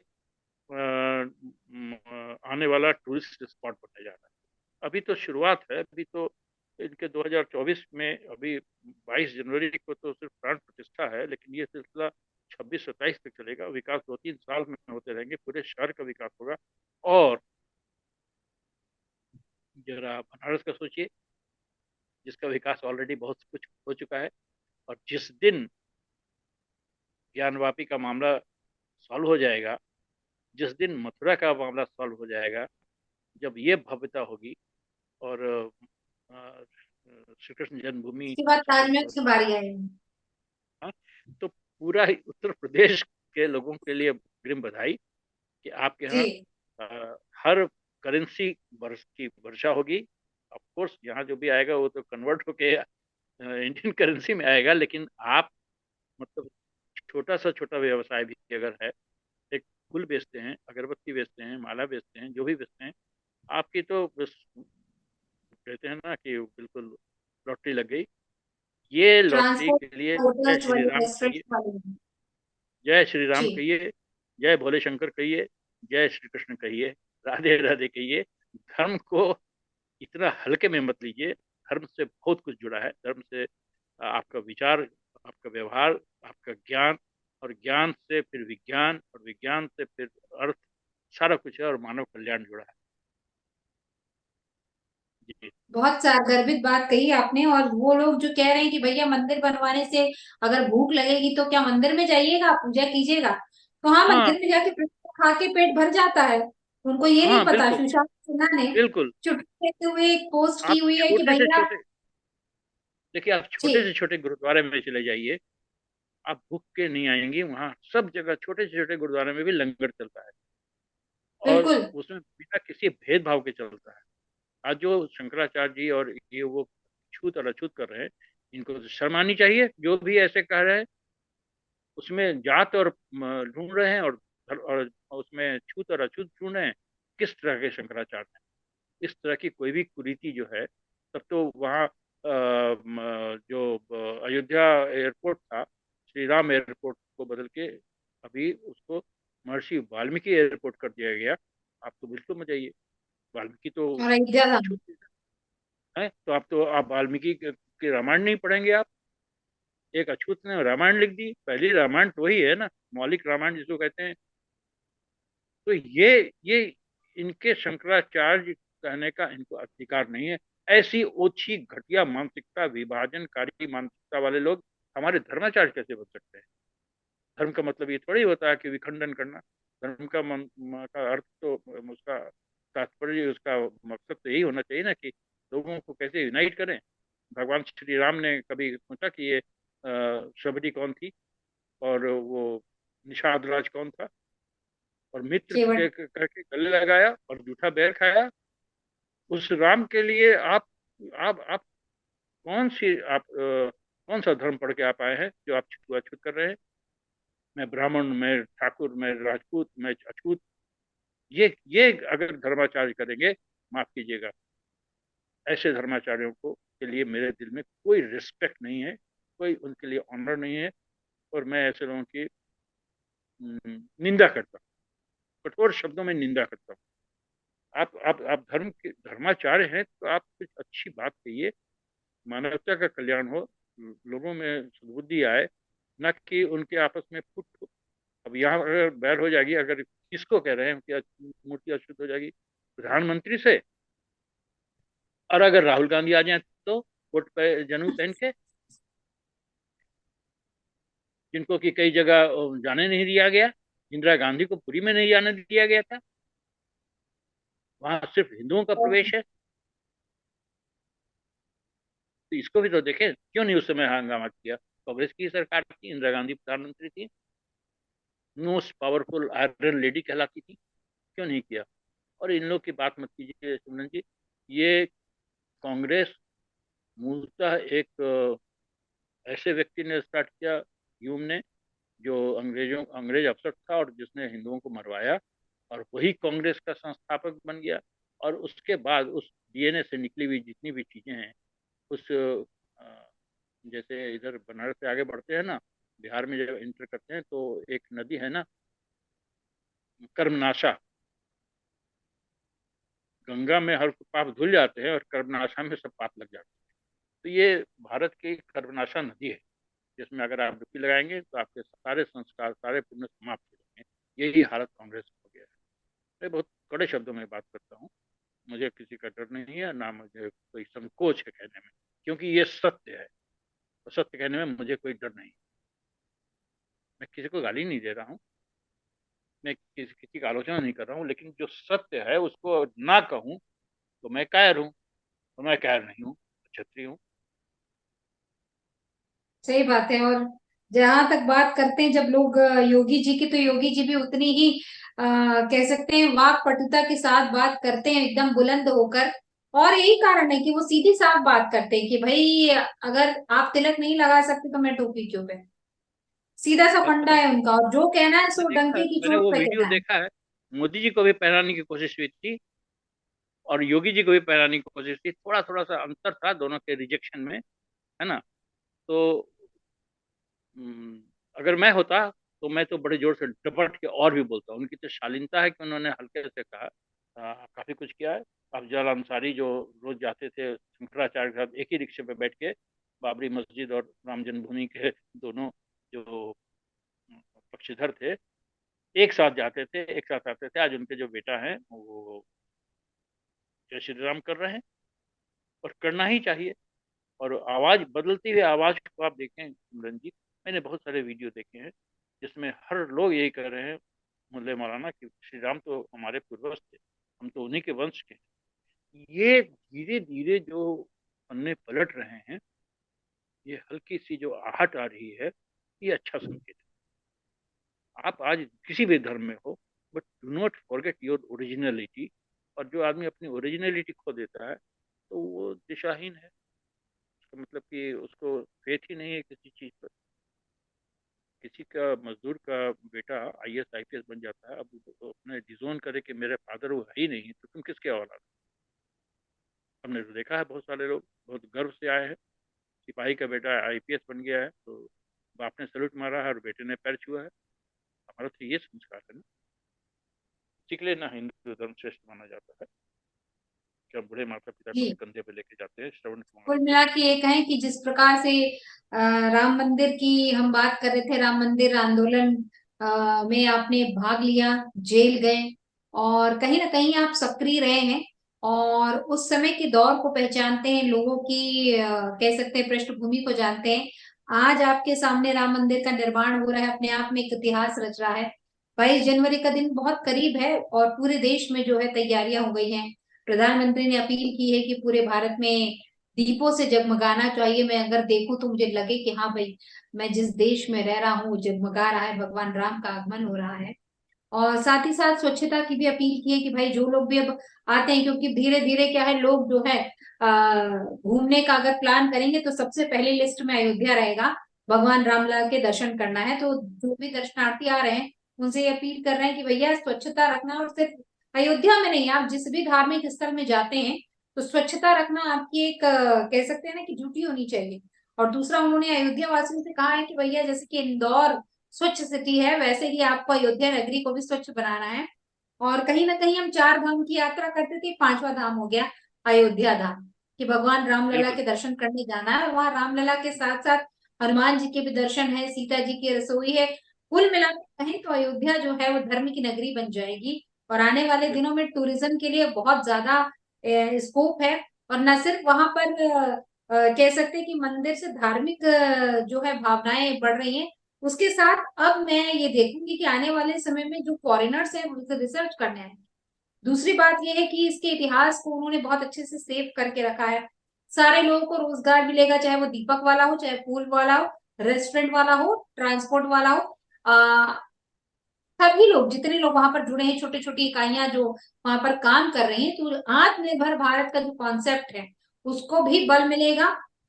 आने वाला टूरिस्ट स्पॉट बनने जा रहा है। अभी तो शुरुआत है, अभी तो इनके 2024 में, अभी 22 जनवरी को तो सिर्फ प्राण प्रतिष्ठा है, लेकिन ये सिलसिला 26-27 तक चलेगा। विकास 2-3 साल में होते रहेंगे, पूरे शहर का विकास होगा। और जरा बनारस का सोचिए, जिसका विकास ऑलरेडी बहुत कुछ हो चुका है। और जिस दिन ज्ञानवापी का मामला सॉल्व हो जाएगा, जिस दिन मथुरा का मामला सॉल्व हो जाएगा, जब ये भव्यता होगी, और श्री कृष्ण जन्मभूमि उसके बाद ताजमहल और की बारी आएगी। हाँ, तो पूरा ही उत्तर प्रदेश के लोगों के लिए अग्रिम बधाई कि आपके यहाँ जी हर करेंसी वर्ष की वर्षा होगी। ऑफ कोर्स यहाँ जो भी आएगा वो तो कन्वर्ट होके इंडियन करेंसी में आएगा, लेकिन आप मतलब छोटा सा छोटा व्यवसाय भी अगर है, एक फूल बेचते हैं, अगरबत्ती बेचते हैं, माला बेचते हैं, जो भी बेचते हैं, आपकी तो बस कहते हैं ना कि बिल्कुल लॉटरी लग गई। ये लॉटरी ट्रांसपोर्ट, के लिए जय होटल्स श्री वाले, राम रेस्टोरेंट कहिए, वाले। जय श्री राम जी कहिए, जय भोले शंकर कहिए, जय श्री कृष्ण कहिए, राधे राधे कहिए। धर्म को इतना हल्के में मत लीजिए। धर्म से बहुत कुछ जुड़ा है। धर्म से आपका विचार, आपका व्यवहार, आपका ज्ञान, और ज्ञान से फिर विज्ञान, और विज्ञान से फिर अर्थ, सारा कुछ है, और मानव कल्याण जुड़ा है। जी। बहुत गर्भित बात कही आपने। और वो लोग जो कह रहे हैं कि भैया मंदिर बनवाने से अगर भूख लगेगी तो क्या मंदिर में जाइएगा, पूजा कीजिएगा? तो हाँ, हाँ, मंदिर में जाके प्रसाद खा के पेट भर जाता है। उनको ये नहीं हाँ, पता, बिल्कुल, सुशांत सिन्हा ने बिल्कुल। चुटकी देते हुए एक पोस्ट की आप हुई है कि छोटे से भैया। छोटे देखिए, आप छोटे से जी छोटे गुरुद्वारे में चले जाइए, आप भूख के नहीं आएंगी। वहाँ सब जगह छोटे से छोटे गुरुद्वारे में भी लंगर चलता है, और बिल्कुल। उसमें बिना किसी भेदभाव के चलता है। आज जो शंकराचार्य जी और ये वो छूत और अछूत कर रहे हैं, इनको तो शर्म आनी चाहिए। जो भी ऐसे कह रहे हैं, उसमें जात और ढूंढ रहे हैं, और उसमें छूत और अछूत ढूंढ रहे हैं। किस तरह के शंकराचार्य हैं? इस तरह की कोई भी कुरीति जो है, तब तो वहाँ जो अयोध्या एयरपोर्ट था, श्री राम एयरपोर्ट को बदल के अभी उसको महर्षि वाल्मीकि एयरपोर्ट कर दिया गया। आप तो बिल्कुल मत जाइए। वाल्मीकि तो और अयोध्या धाम। अछूत है। तो आप वाल्मीकि के रामायण नहीं पढ़ेंगे आप? एक अछूत ने रामायण लिख दी, पहली रामायण तो वही है ना, मौलिक रामायण जिसको कहते हैं। तो ये इनके शंकराचार्य कहने का इनको अधिकार नहीं है। ऐसी ओछी घटिया मानसिकता, विभाजनकारी मानसिकता वाले लोग हमारे धर्माचार्य कैसे बन सकते हैं? धर्म का मतलब ये थोड़ी होता है कि विखंडन करना। धर्म का अर्थ तो, उसका तात्पर्य, उसका मकसद तो यही होना चाहिए ना, कि लोगों को कैसे यूनाइट करें। भगवान श्री राम ने कभी पूछा कि ये शबरी कौन थी, और वो निषाद राज कौन था? और मित्र केवट। करके गले लगाया और जूठा बैर खाया। उस राम के लिए आप कौन सी आप कौन सा धर्म पढ़ के आप आए हैं जो आप छुआछूत कर रहे हैं? मैं ब्राह्मण, मैं ठाकुर, मैं राजपूत, मैं अछूत। ये अगर धर्माचार्य करेंगे, माफ कीजिएगा, ऐसे धर्माचार्यों को के लिए मेरे दिल में कोई रिस्पेक्ट नहीं है, कोई उनके लिए ऑनर नहीं है। और मैं ऐसे लोगों की निंदा करता हूँ, कठोर शब्दों में निंदा करता हूँ। आप धर्माचार्य हैं तो आप कुछ अच्छी बात कहिए, मानवता का कल्याण हो, लोगों में सद्बुद्धि आए, न कि उनके आपस में फुट हो। अब यहाँ अगर बैर हो जाएगी, अगर किसको कह रहे हैं कि मूर्ति अशुद्ध हो जाएगी? प्रधानमंत्री से। और अगर राहुल गांधी आ जाए तो कोट पे जनेऊ पहन के, जिनको कि कई जगह जाने नहीं दिया गया। इंदिरा गांधी को पुरी में नहीं जाने दिया गया था, वहां सिर्फ हिंदुओं का प्रवेश है। तो इसको भी तो देखें, क्यों नहीं उस समय हंगामा किया? कांग्रेस की सरकार थी, इंदिरा गांधी प्रधानमंत्री थी, मोस्ट पावरफुल आयरन लेडी कहलाती थी, क्यों नहीं किया? और इन लोग की बात मत कीजिए सिमरन जी। ये कांग्रेस मूलतः एक ऐसे व्यक्ति ने स्टार्ट किया, ह्यूम ने, जो अंग्रेज अफसर था और जिसने हिंदुओं को मरवाया, और वही कांग्रेस का संस्थापक बन गया। और उसके बाद उस डीएनए से निकली हुई जितनी भी चीजें हैं, उस जैसे इधर बनारस से आगे बढ़ते हैं ना, बिहार में जब एंटर करते हैं तो एक नदी है ना, कर्मनाशा। गंगा में हर पाप धुल जाते हैं और कर्मनाशा में सब पाप लग जाते हैं। तो ये भारत की कर्मनाशा नदी है, जिसमें अगर आप डुबकी लगाएंगे तो आपके सारे संस्कार, सारे पुण्य समाप्त हो जाएंगे। यही हालत कांग्रेस हो गया है। मैं बहुत कड़े शब्दों में बात करता हूँ। मुझे किसी का डर नहीं है, ना मुझे कोई संकोच है कहने में, क्योंकि ये सत्य है। और सत्य कहने में मुझे कोई डर नहीं। मैं किसी को गाली नहीं दे रहा हूँ, मैं किसी का आलोचना नहीं कर रहा हूँ, लेकिन जो सत्य है उसको ना कहूँ तो मैं कायर हूँ। तो मैं कायर नहीं हूँ, क्षत्रिय हूँ। सही बात है। और जहां तक बात करते हैं जब लोग योगी जी की, तो योगी जी भी उतनी ही कह सकते हैं वाक पटुता के साथ बात करते हैं, एकदम बुलंद होकर। और यही कारण है कि वो सीधी साफ बात करते हैं कि भाई अगर आप तिलक नहीं लगा सकते तो मैं टोपी क्यों पहन। सीधा सा फंडा है उनका, और जो कहना है मैं सो देखा है, डंके की मैंने चोट वो पे वीडियो कहना है। देखा है। मोदी जी को भी पहनाने की कोशिश हुई थी, और योगी जी को भी पहनाने की कोशिश थी। थोड़ा थोड़ा सा अंतर था दोनों के रिजेक्शन में, है ना? तो अगर मैं होता तो मैं तो बड़े जोर से डपट के और भी बोलता। उनकी तो शालीनता है कि उन्होंने हल्के से कहा। काफी कुछ किया है। अफजल अंसारी जो रोज जाते थे शंकराचार्य के साथ एक ही रिक्शे पे बैठ के, बाबरी मस्जिद और राम जन्मभूमि के दोनों जो पक्षधर थे, एक साथ जाते थे, एक साथ आते थे। आज उनके जो बेटा हैं वो जय श्री राम कर रहे हैं, और करना ही चाहिए। और आवाज बदलती हुई आवाज को आप देखें सिमरन जी, मैंने बहुत सारे वीडियो देखे हैं जिसमें हर लोग यही कह रहे हैं, मुल्ले मौलाना, कि श्री राम तो हमारे पूर्वज थे, हम तो उन्हीं के वंश के हैं। ये धीरे धीरे जो पन्ने पलट रहे हैं, ये हल्की सी जो आहट आ रही है, ये अच्छा संकेत है। आप आज किसी भी धर्म में हो, but do not forget your originality. और जो आदमी अपनी ओरिजिनलिटी खो देता है, तो वो दिशाहीन है। उसका मतलब कि उसको फेथ ही नहीं है किसी चीज पर। किसी का मजदूर का बेटा आईएएस आईपीएस बन जाता है, अब वो अपने डिजोन करे कि मेरे फादर वो है ही नहीं, तो तुम किसके औलाद हो? हमने तो देखा है, बहुत सारे लोग बहुत गर्व से आए हैं, सिपाही का बेटा आईपीएस बन गया है, तो बाप ने सैल्यूट मारा है और बेटे ने पैर छुआ है। हमारा तो ये संस्कार है ना। इसी के लिए ना हिंदू धर्म श्रेष्ठ माना जाता है, क्या बूढ़े माता पिता को भी जी, कंधे पे लेके जाते हैं श्रवण कुमार कुल होते मिला हैं। के ये कहें कि जिस प्रकार से राम मंदिर की हम बात कर रहे थे, राम मंदिर आंदोलन में आपने भाग लिया, जेल गए और कहीं ना कहीं आप सक्रिय रहे हैं और उस समय के दौर को पहचानते हैं, लोगों की कह सकते हैं पृष्ठभूमि को जानते हैं। आज आपके सामने राम मंदिर का निर्माण हो रहा है, अपने आप में एक इतिहास रच रहा है। 22 जनवरी का दिन बहुत करीब है और पूरे देश में जो है तैयारियां हो गई हैं। प्रधानमंत्री ने अपील की है कि पूरे भारत में दीपों से जगमगाना चाहिए। मैं अगर देखूं तो मुझे लगे कि हाँ भाई, मैं जिस देश में रह रहा हूँ जगमगा रहा है, भगवान राम का आगमन हो रहा है। और साथ ही साथ स्वच्छता की भी अपील की है कि भाई जो लोग भी अब आते हैं, क्योंकि धीरे धीरे क्या है, लोग जो है घूमने का अगर प्लान करेंगे तो सबसे पहले लिस्ट में अयोध्या रहेगा। भगवान रामलला के दर्शन करना है, तो जो भी दर्शनार्थी आ रहे हैं उनसे ये अपील कर रहे हैं कि भैया स्वच्छता रखना। और सिर्फ अयोध्या में नहीं, आप जिस भी धार्मिक स्थल में जाते हैं तो स्वच्छता रखना आपकी एक कह सकते हैं ना कि ड्यूटी होनी चाहिए। और दूसरा, उन्होंने अयोध्या वासियों से कहा है कि भैया जैसे कि इंदौर स्वच्छ सिटी है, वैसे ही आपको अयोध्या नगरी को भी स्वच्छ बनाना है। और कहीं ना कहीं हम 4 धाम की यात्रा करते थे, 5वां धाम हो गया अयोध्या धाम, कि भगवान रामलला बिल्कुल। के दर्शन करने जाना है। और वहाँ रामलला के साथ साथ हनुमान जी के भी दर्शन है, सीता जी की रसोई है। कुल मिलाकर कहें तो अयोध्या जो है वो धर्म की नगरी बन जाएगी और आने वाले दिनों में टूरिज्म के लिए बहुत ज्यादा स्कोप है। और न सिर्फ वहां पर कह सकते हैं कि मंदिर से धार्मिक जो है भावनाएं बढ़ रही हैं, उसके साथ अब मैं ये देखूंगी कि आने वाले समय में जो फॉरेनर्स हैं वो रिसर्च करने आए। दूसरी बात ये है कि इसके इतिहास को उन्होंने बहुत अच्छे से सेव करके रखा है। सारे लोगों को रोजगार मिलेगा, चाहे वो दीपक वाला हो, चाहे पूल वाला हो, रेस्टोरेंट वाला हो, ट्रांसपोर्ट वाला हो। सभी लोग, जितने लोग वहां पर जुड़े हैं, छोटी छोटी इकाइयां जो वहां पर काम कर रही हैं, तो आत्मनिर्भर भारत का जो कॉन्सेप्ट है उसको भी बल मिलेगा।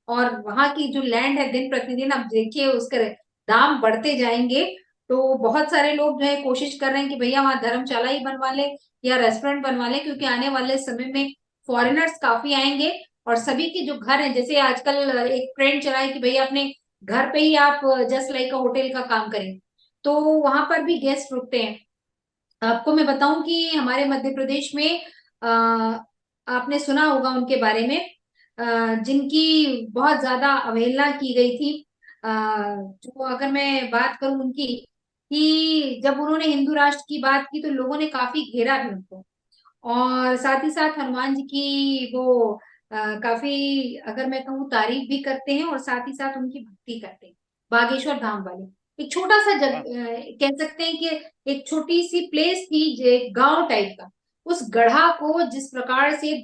और वहां की जो लैंड है, दिन प्रतिदिन अब देखिए उसके दाम बढ़ते जाएंगे। तो बहुत सारे लोग जो है कोशिश कर रहे हैं कि भैया वहां धर्मशाला ही बनवा ले या रेस्टोरेंट बनवा ले, क्योंकि आने वाले समय में फॉरेनर्स काफी आएंगे। और सभी के जो घर हैं, जैसे आजकल एक ट्रेंड चला है कि भैया अपने घर पे ही आप जस्ट लाइक अ होटल का काम करें, तो वहां पर भी गेस्ट रुकते हैं। आपको मैं बताऊं कि हमारे मध्य प्रदेश में आपने सुना होगा उनके बारे में, जिनकी बहुत ज्यादा अवहेलना की गई थी। अ, जो अगर मैं बात करूं उनकी, कि जब उन्होंने हिंदू राष्ट्र की बात की तो लोगों ने काफी घेरा भी उनको। और साथ ही साथ हनुमान जी की वो काफी, अगर मैं कहूँ, तारीफ भी करते हैं और साथ ही साथ उनकी भक्ति करते हैं। बागेश्वर धाम वाले एक छोटा सा हाँ कह सकते हैं कि एक छोटी सी प्लेस थी, गांव टाइप का। उस गढ़ा को जिस प्रकार से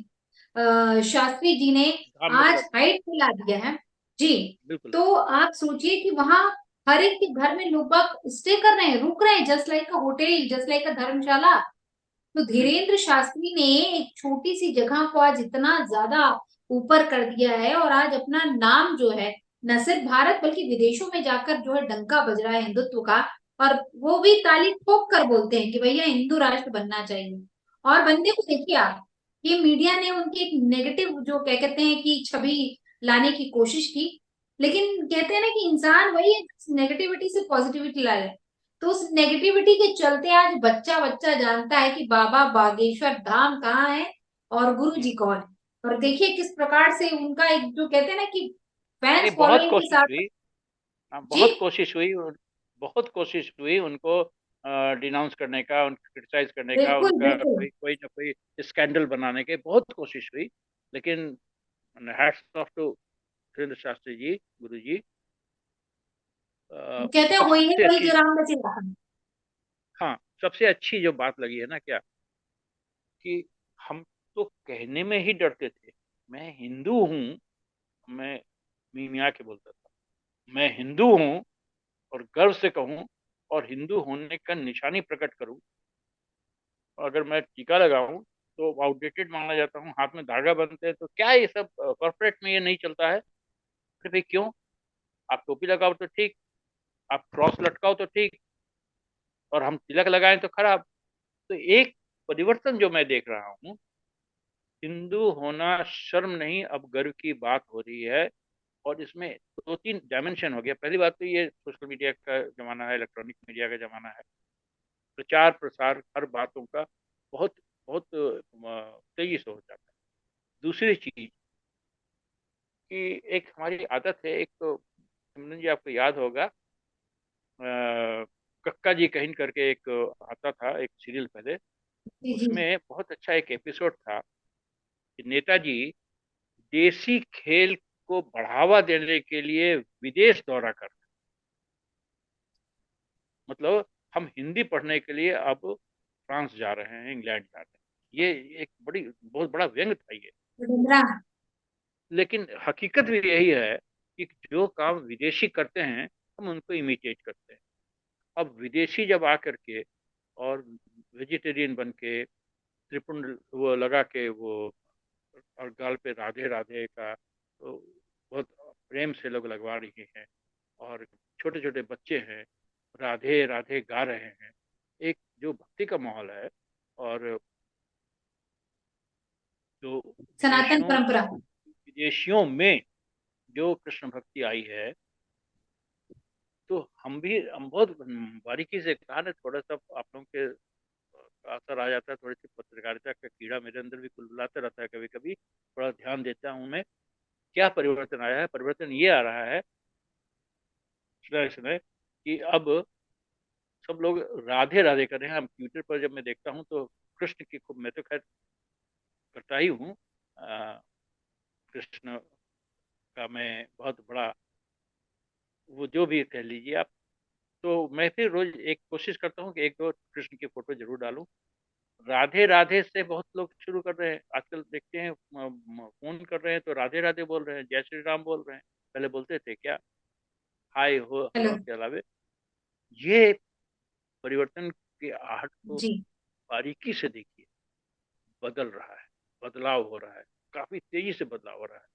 शास्त्री जी ने धाम बन आज जाता है। हाइट पे ला दिया है। जी। बिल्कुल। तो आप सोचिए कि वहां हर एक के घर में लोग बाग स्टे कर रहे हैं, रुक रहे हैं, जस्ट लाइक का होटल, जस्ट लाइक का धर्मशाला। तो बिल्कुल। धीरेन्द्र शास्त्री ने एक छोटी सी जगह को आज इतना ज्यादा ऊपर कर दिया है और आज अपना नाम जो है न सिर्फ भारत बल्कि विदेशों में जाकर जो है डंका बज रहा है हिंदुत्व का। और वो भी ताली ठोक कर बोलते हैं कि भैया हिंदू राष्ट्र बनना चाहिए। और बंदे को देखिए आप, ये मीडिया ने उनकी एक नेगेटिव जो क्या कहते हैं कि छवि लाने की कोशिश की, लेकिन कहते हैं ना कि इंसान वही है नेगेटिविटी से पॉजिटिविटी लाए। तो उस नेगेटिविटी के चलते आज बच्चा बच्चा जानता है कि बाबा बागेश्वर धाम कहाँ है और गुरु हम्म। जी कौन है। और देखिए किस प्रकार से उनका एक जो कहते हैं ना कि नहीं, फैंस बहुत फॉलोइंग के कोशिश साथ। हुई। हाँ, जी, बहुत कोशिश हुई बहुत कोशिश हुई उनको डिनाउंस करने का, उनको क्रिटिसाइज करने का, बिल्कुल उनका बिल्कुल। कोई कोई ना कोई स्कैंडल बनाने के बहुत कोशिश हुई। लेकिन hats off to Surendra Shastri ji, guru ji. कहते हैं वही है सबसे वही अच्छी, जो राम बचेगा। हाँ, सबसे अच्छी जो बात लगी है ना क्या, कि हम तो कहने में ही डरते थे, मैं हिंदू हूँ, मैं मी मियाँ के बोलता था, मैं हिंदू हूँ और गर्व से कहूँ और हिंदू होने का निशानी प्रकट करूँ। अगर मैं टीका लगाऊं तो आउटडेटेड माना जाता हूँ, हाथ में धागा बनते हैं, तो क्या ये सब कॉर्पोरेट में ये नहीं चलता है? अरे भाई क्यों? आप टोपी लगाओ तो ठीक, आप क्रॉस लटकाओ तो ठीक, और हम तिलक लगाएं तो खराब। तो एक परिवर्तन जो मैं देख रहा हूँ, हिंदू होना शर्म नहीं, अब गर्व की बात हो रही है। और इसमें दो तीन डायमेंशन हो गया। पहली बात तो ये सोशल मीडिया का जमाना है, इलेक्ट्रॉनिक मीडिया का जमाना है, प्रचार प्रसार हर बातों का बहुत बहुत तेजी से हो जाता है। दूसरी चीज कि एक हमारी आदत है, एक तो सिमरन जी आपको याद होगा, कक्का जी कहिन करके एक आता था एक सीरियल पहले, जी जी। उसमें बहुत अच्छा एक एपिसोड था कि नेताजी देसी खेल को बढ़ावा देने के लिए विदेश दौरा कर, मतलब हम हिंदी पढ़ने के लिए अब फ्रांस जा रहे हैं, इंग्लैंड जा रहे हैं। ये एक बड़ी बहुत बड़ा व्यंग था ये। वडोदरा। लेकिन हकीकत भी यही है कि जो काम विदेशी करते हैं हम उनको इमिटेट करते हैं। अब विदेशी जब आकर के और वेजिटेरियन बन के त्रिपुंड वो लगा के वो, और गाल पे राधे राधे का तो बहुत प्रेम से लोग लगवा रहे हैं, और छोटे छोटे बच्चे हैं राधे राधे गा रहे हैं, एक जो भक्ति का माहौल है। और जो सनातन विदेशियों परंपरा। विदेशियों में जो कृष्ण भक्ति आई है, तो हम बहुत बारीकी से कहा ना, थोड़ा सा आप लोगों के असर आ जाता है, थोड़ी सी पत्रकारिता का कीड़ा मेरे अंदर भी कुलबुलाता रहता है कभी कभी, थोड़ा ध्यान देता हूँ मैं। क्या परिवर्तन आया है? परिवर्तन ये आ रहा है इसमें कि अब सब लोग राधे राधे कर रहे हैं। हम ट्विटर पर जब मैं देखता हूँ तो कृष्ण की खूब, मैं तो खैर करता ही हूँ, कृष्ण का मैं बहुत बड़ा, वो जो भी कह लीजिए आप, तो मैं फिर रोज एक कोशिश करता हूँ कि एक दो कृष्ण की फोटो जरूर डालूं। राधे राधे से बहुत लोग शुरू कर रहे हैं आजकल, देखते हैं फोन कर रहे हैं तो राधे राधे बोल रहे हैं, जय श्री राम बोल रहे हैं। पहले बोलते थे क्या, हाय हो हेलो। हेलो के अलावे। ये परिवर्तन की आहट को जी। बारीकी से देखिए, बदल रहा है, बदलाव हो रहा है, काफी तेजी से बदलाव हो रहा है।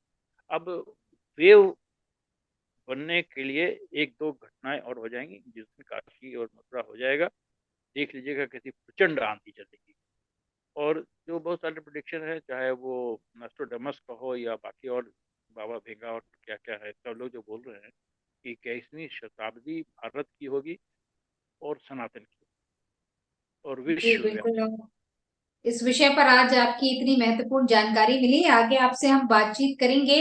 अब वेव बनने के लिए एक दो घटनाएं और हो जाएंगी, जिसमें काशी और मथुरा हो जाएगा, देख लीजिएगा कैसी प्रचंड आंधी चलेगी। और जो बहुत सारे प्रोडिक्शन है, चाहे वो नस्ट्रोडमस का हो या बाकी और बाबा भेगा और क्या क्या है, सब लोग जो बोल रहे हैं कि 21वीं शताब्दी भारत की होगी और सनातन की और जी विश्वव्यापी। बिल्कुल। इस विषय पर आज आपकी इतनी महत्वपूर्ण जानकारी मिली। आगे आपसे हम बातचीत करेंगे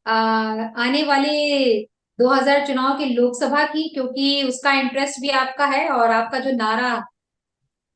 आने वाले 2000 चुनाव के लोकसभा की, क्योंकि उसका इंटरेस्ट भी आपका है और आपका जो नारा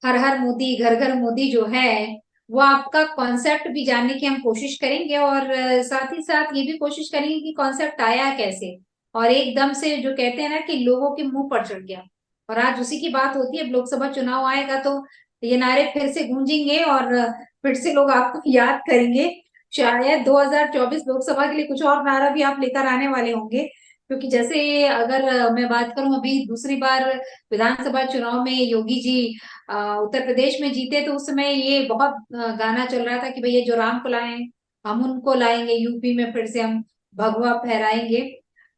हर हर मोदी घर घर मोदी जो है, वो आपका कॉन्सेप्ट भी जानने की हम कोशिश करेंगे। और साथ ही साथ ये भी कोशिश करेंगे कि कॉन्सेप्ट आया कैसे, और एकदम से जो कहते हैं ना कि लोगों के मुंह पर चढ़ गया। और आज उसी की बात होती है। अब लोकसभा चुनाव आएगा तो ये नारे फिर से गूंजेंगे और फिर से लोग आपको याद करेंगे। शायद 2024 लोकसभा के लिए कुछ और नारा भी आप लेकर आने वाले होंगे, क्योंकि जैसे अगर मैं बात करूं, अभी दूसरी बार विधानसभा चुनाव में योगी जी उत्तर प्रदेश में जीते, तो उस समय ये बहुत गाना चल रहा था कि भैया जो राम को लाए हम उनको लाएंगे, यूपी में फिर से हम भगवा फहराएंगे।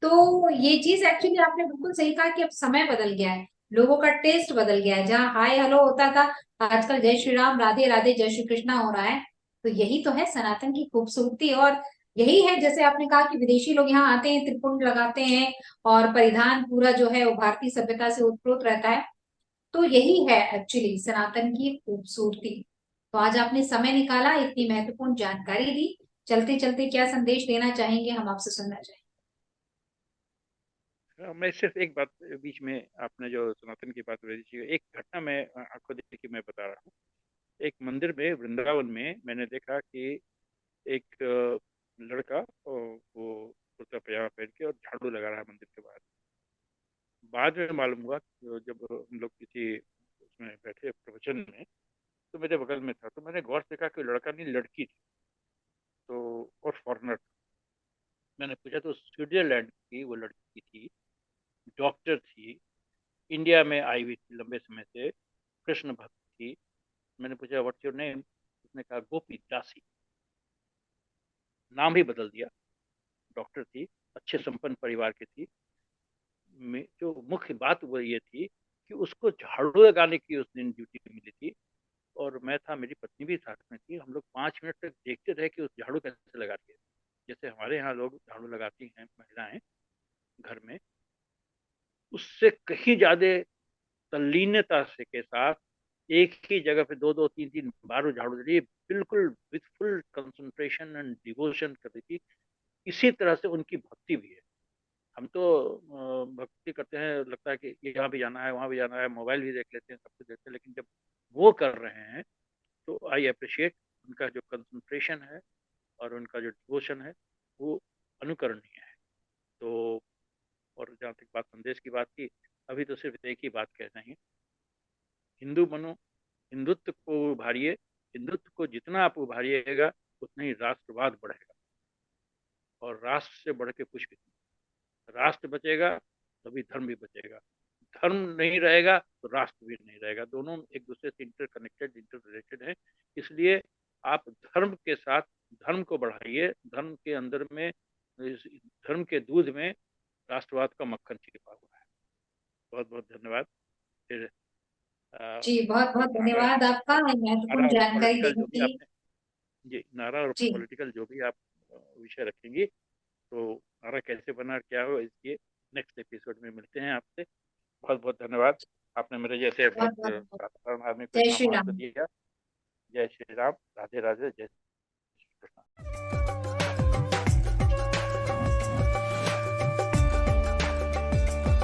तो ये चीज एक्चुअली आपने बिल्कुल सही कहा कि अब समय बदल गया है, लोगों का टेस्ट बदल गया है। जहाँ हाय हेलो होता था, आजकल जय श्री राम राधे राधे जय श्री कृष्णा हो रहा है। तो यही तो है सनातन की खूबसूरती। और यही है, जैसे आपने कहा कि विदेशी लोग यहाँ आते हैं, त्रिपुंड लगाते हैं और परिधान पूरा जो है वो भारतीय सभ्यता से उत्प्रोत रहता है। तो यही है एक्चुअली सनातन की खूबसूरती। तो आज आपने समय निकाला, इतनी महत्वपूर्ण जानकारी दी। चलते चलते क्या संदेश देना चाहेंगे, हम आपसे सुनना चाहेंगे। मैं सिर्फ एक बात बीच में, आपने जो सनातन की बात रही थी, एक घटना मैं आंखों देखी मैं बता रहा हूँ। एक मंदिर में वृंदावन में मैंने देखा कि एक लड़का वो कुर्ता पजामा पहन के और झाड़ू लगा रहा है मंदिर के बाहर। बाद में मालूम हुआ कि जब हम लोग किसी उसमें बैठे प्रवचन में, तो मेरे बगल में था, तो मैंने गौर से देखा कि लड़का नहीं लड़की थी, तो और फॉरनर। मैंने पूछा तो स्विट्जरलैंड की वो लड़की थी, डॉक्टर थी, इंडिया में आई हुई थी लंबे समय से, कृष्ण भक्त थी। मैंने पूछा व्हाट्स योर नेम, उसने कहा गोपी दासी। नाम ही बदल दिया। डॉक्टर थी, अच्छे संपन्न परिवार की थी। जो मुख्य बात वो ये थी कि उसको झाड़ू लगाने की उस दिन ड्यूटी मिली थी, और मैं था, मेरी पत्नी भी साथ में थी। हम लोग 5 मिनट तक देखते रहे कि उस झाड़ू कैसे लगाती है। जैसे हमारे यहाँ लोग झाड़ू लगाती हैं महिलाएं घर में, उससे कहीं ज्यादा तल्लीनता से के साथ एक ही जगह पे दो दो तीन तीन बार वो झाड़ू दे रही है, बिल्कुल with full concentration and devotion कर रही थी। इसी तरह से उनकी भक्ति भी है। हम तो भक्ति करते हैं, लगता है कि यहाँ भी जाना है, वहां भी जाना है, मोबाइल भी देख लेते हैं, सब कुछ देखते हैं, लेकिन जब वो कर रहे हैं तो आई अप्रिशिएट उनका जो कंसंट्रेशन है और उनका जो डिवोशन है, वो अनुकरणीय है। तो और जहाँ तक बात संदेश की बात की, अभी तो सिर्फ एक ही बात कहना है, हिंदू बनो, हिंदुत्व को उभारिए। हिंदुत्व को जितना आप उभारिएगा उतना ही राष्ट्रवाद बढ़ेगा, और राष्ट्र से बढ़ के कुछ भी नहीं। राष्ट्र बचेगा तभी धर्म भी बचेगा। धर्म नहीं रहेगा तो राष्ट्र भी नहीं रहेगा। दोनों एक दूसरे से इंटरकनेक्टेड, इंटर रिलेटेड है। इसलिए आप धर्म के साथ धर्म को बढ़ाइए। धर्म के अंदर में, इस धर्म के दूध में राष्ट्रवाद का मक्खन छिपा हुआ है। बहुत बहुत धन्यवाद। फिर जी, बहुत बहुत नारा धन्यवाद आपका नारा महत्वपूर्ण और जानकारी पॉलिटिकल देने जो भी के लिए। आपने, जी, नारा और जी, पॉलिटिकल जो भी आप विषय रखेंगी, तो नारा कैसे बना, क्या हो, इसके नेक्स्ट एपिसोड में मिलते हैं आपसे। बहुत बहुत धन्यवाद। आपने मेरे जैसे बहुत बहुत बहुत साधारण आदमी को जय इतना श्री महत्व राम। दिया। जय श्री राम, राधे राधे, जय श्री कृष्ण।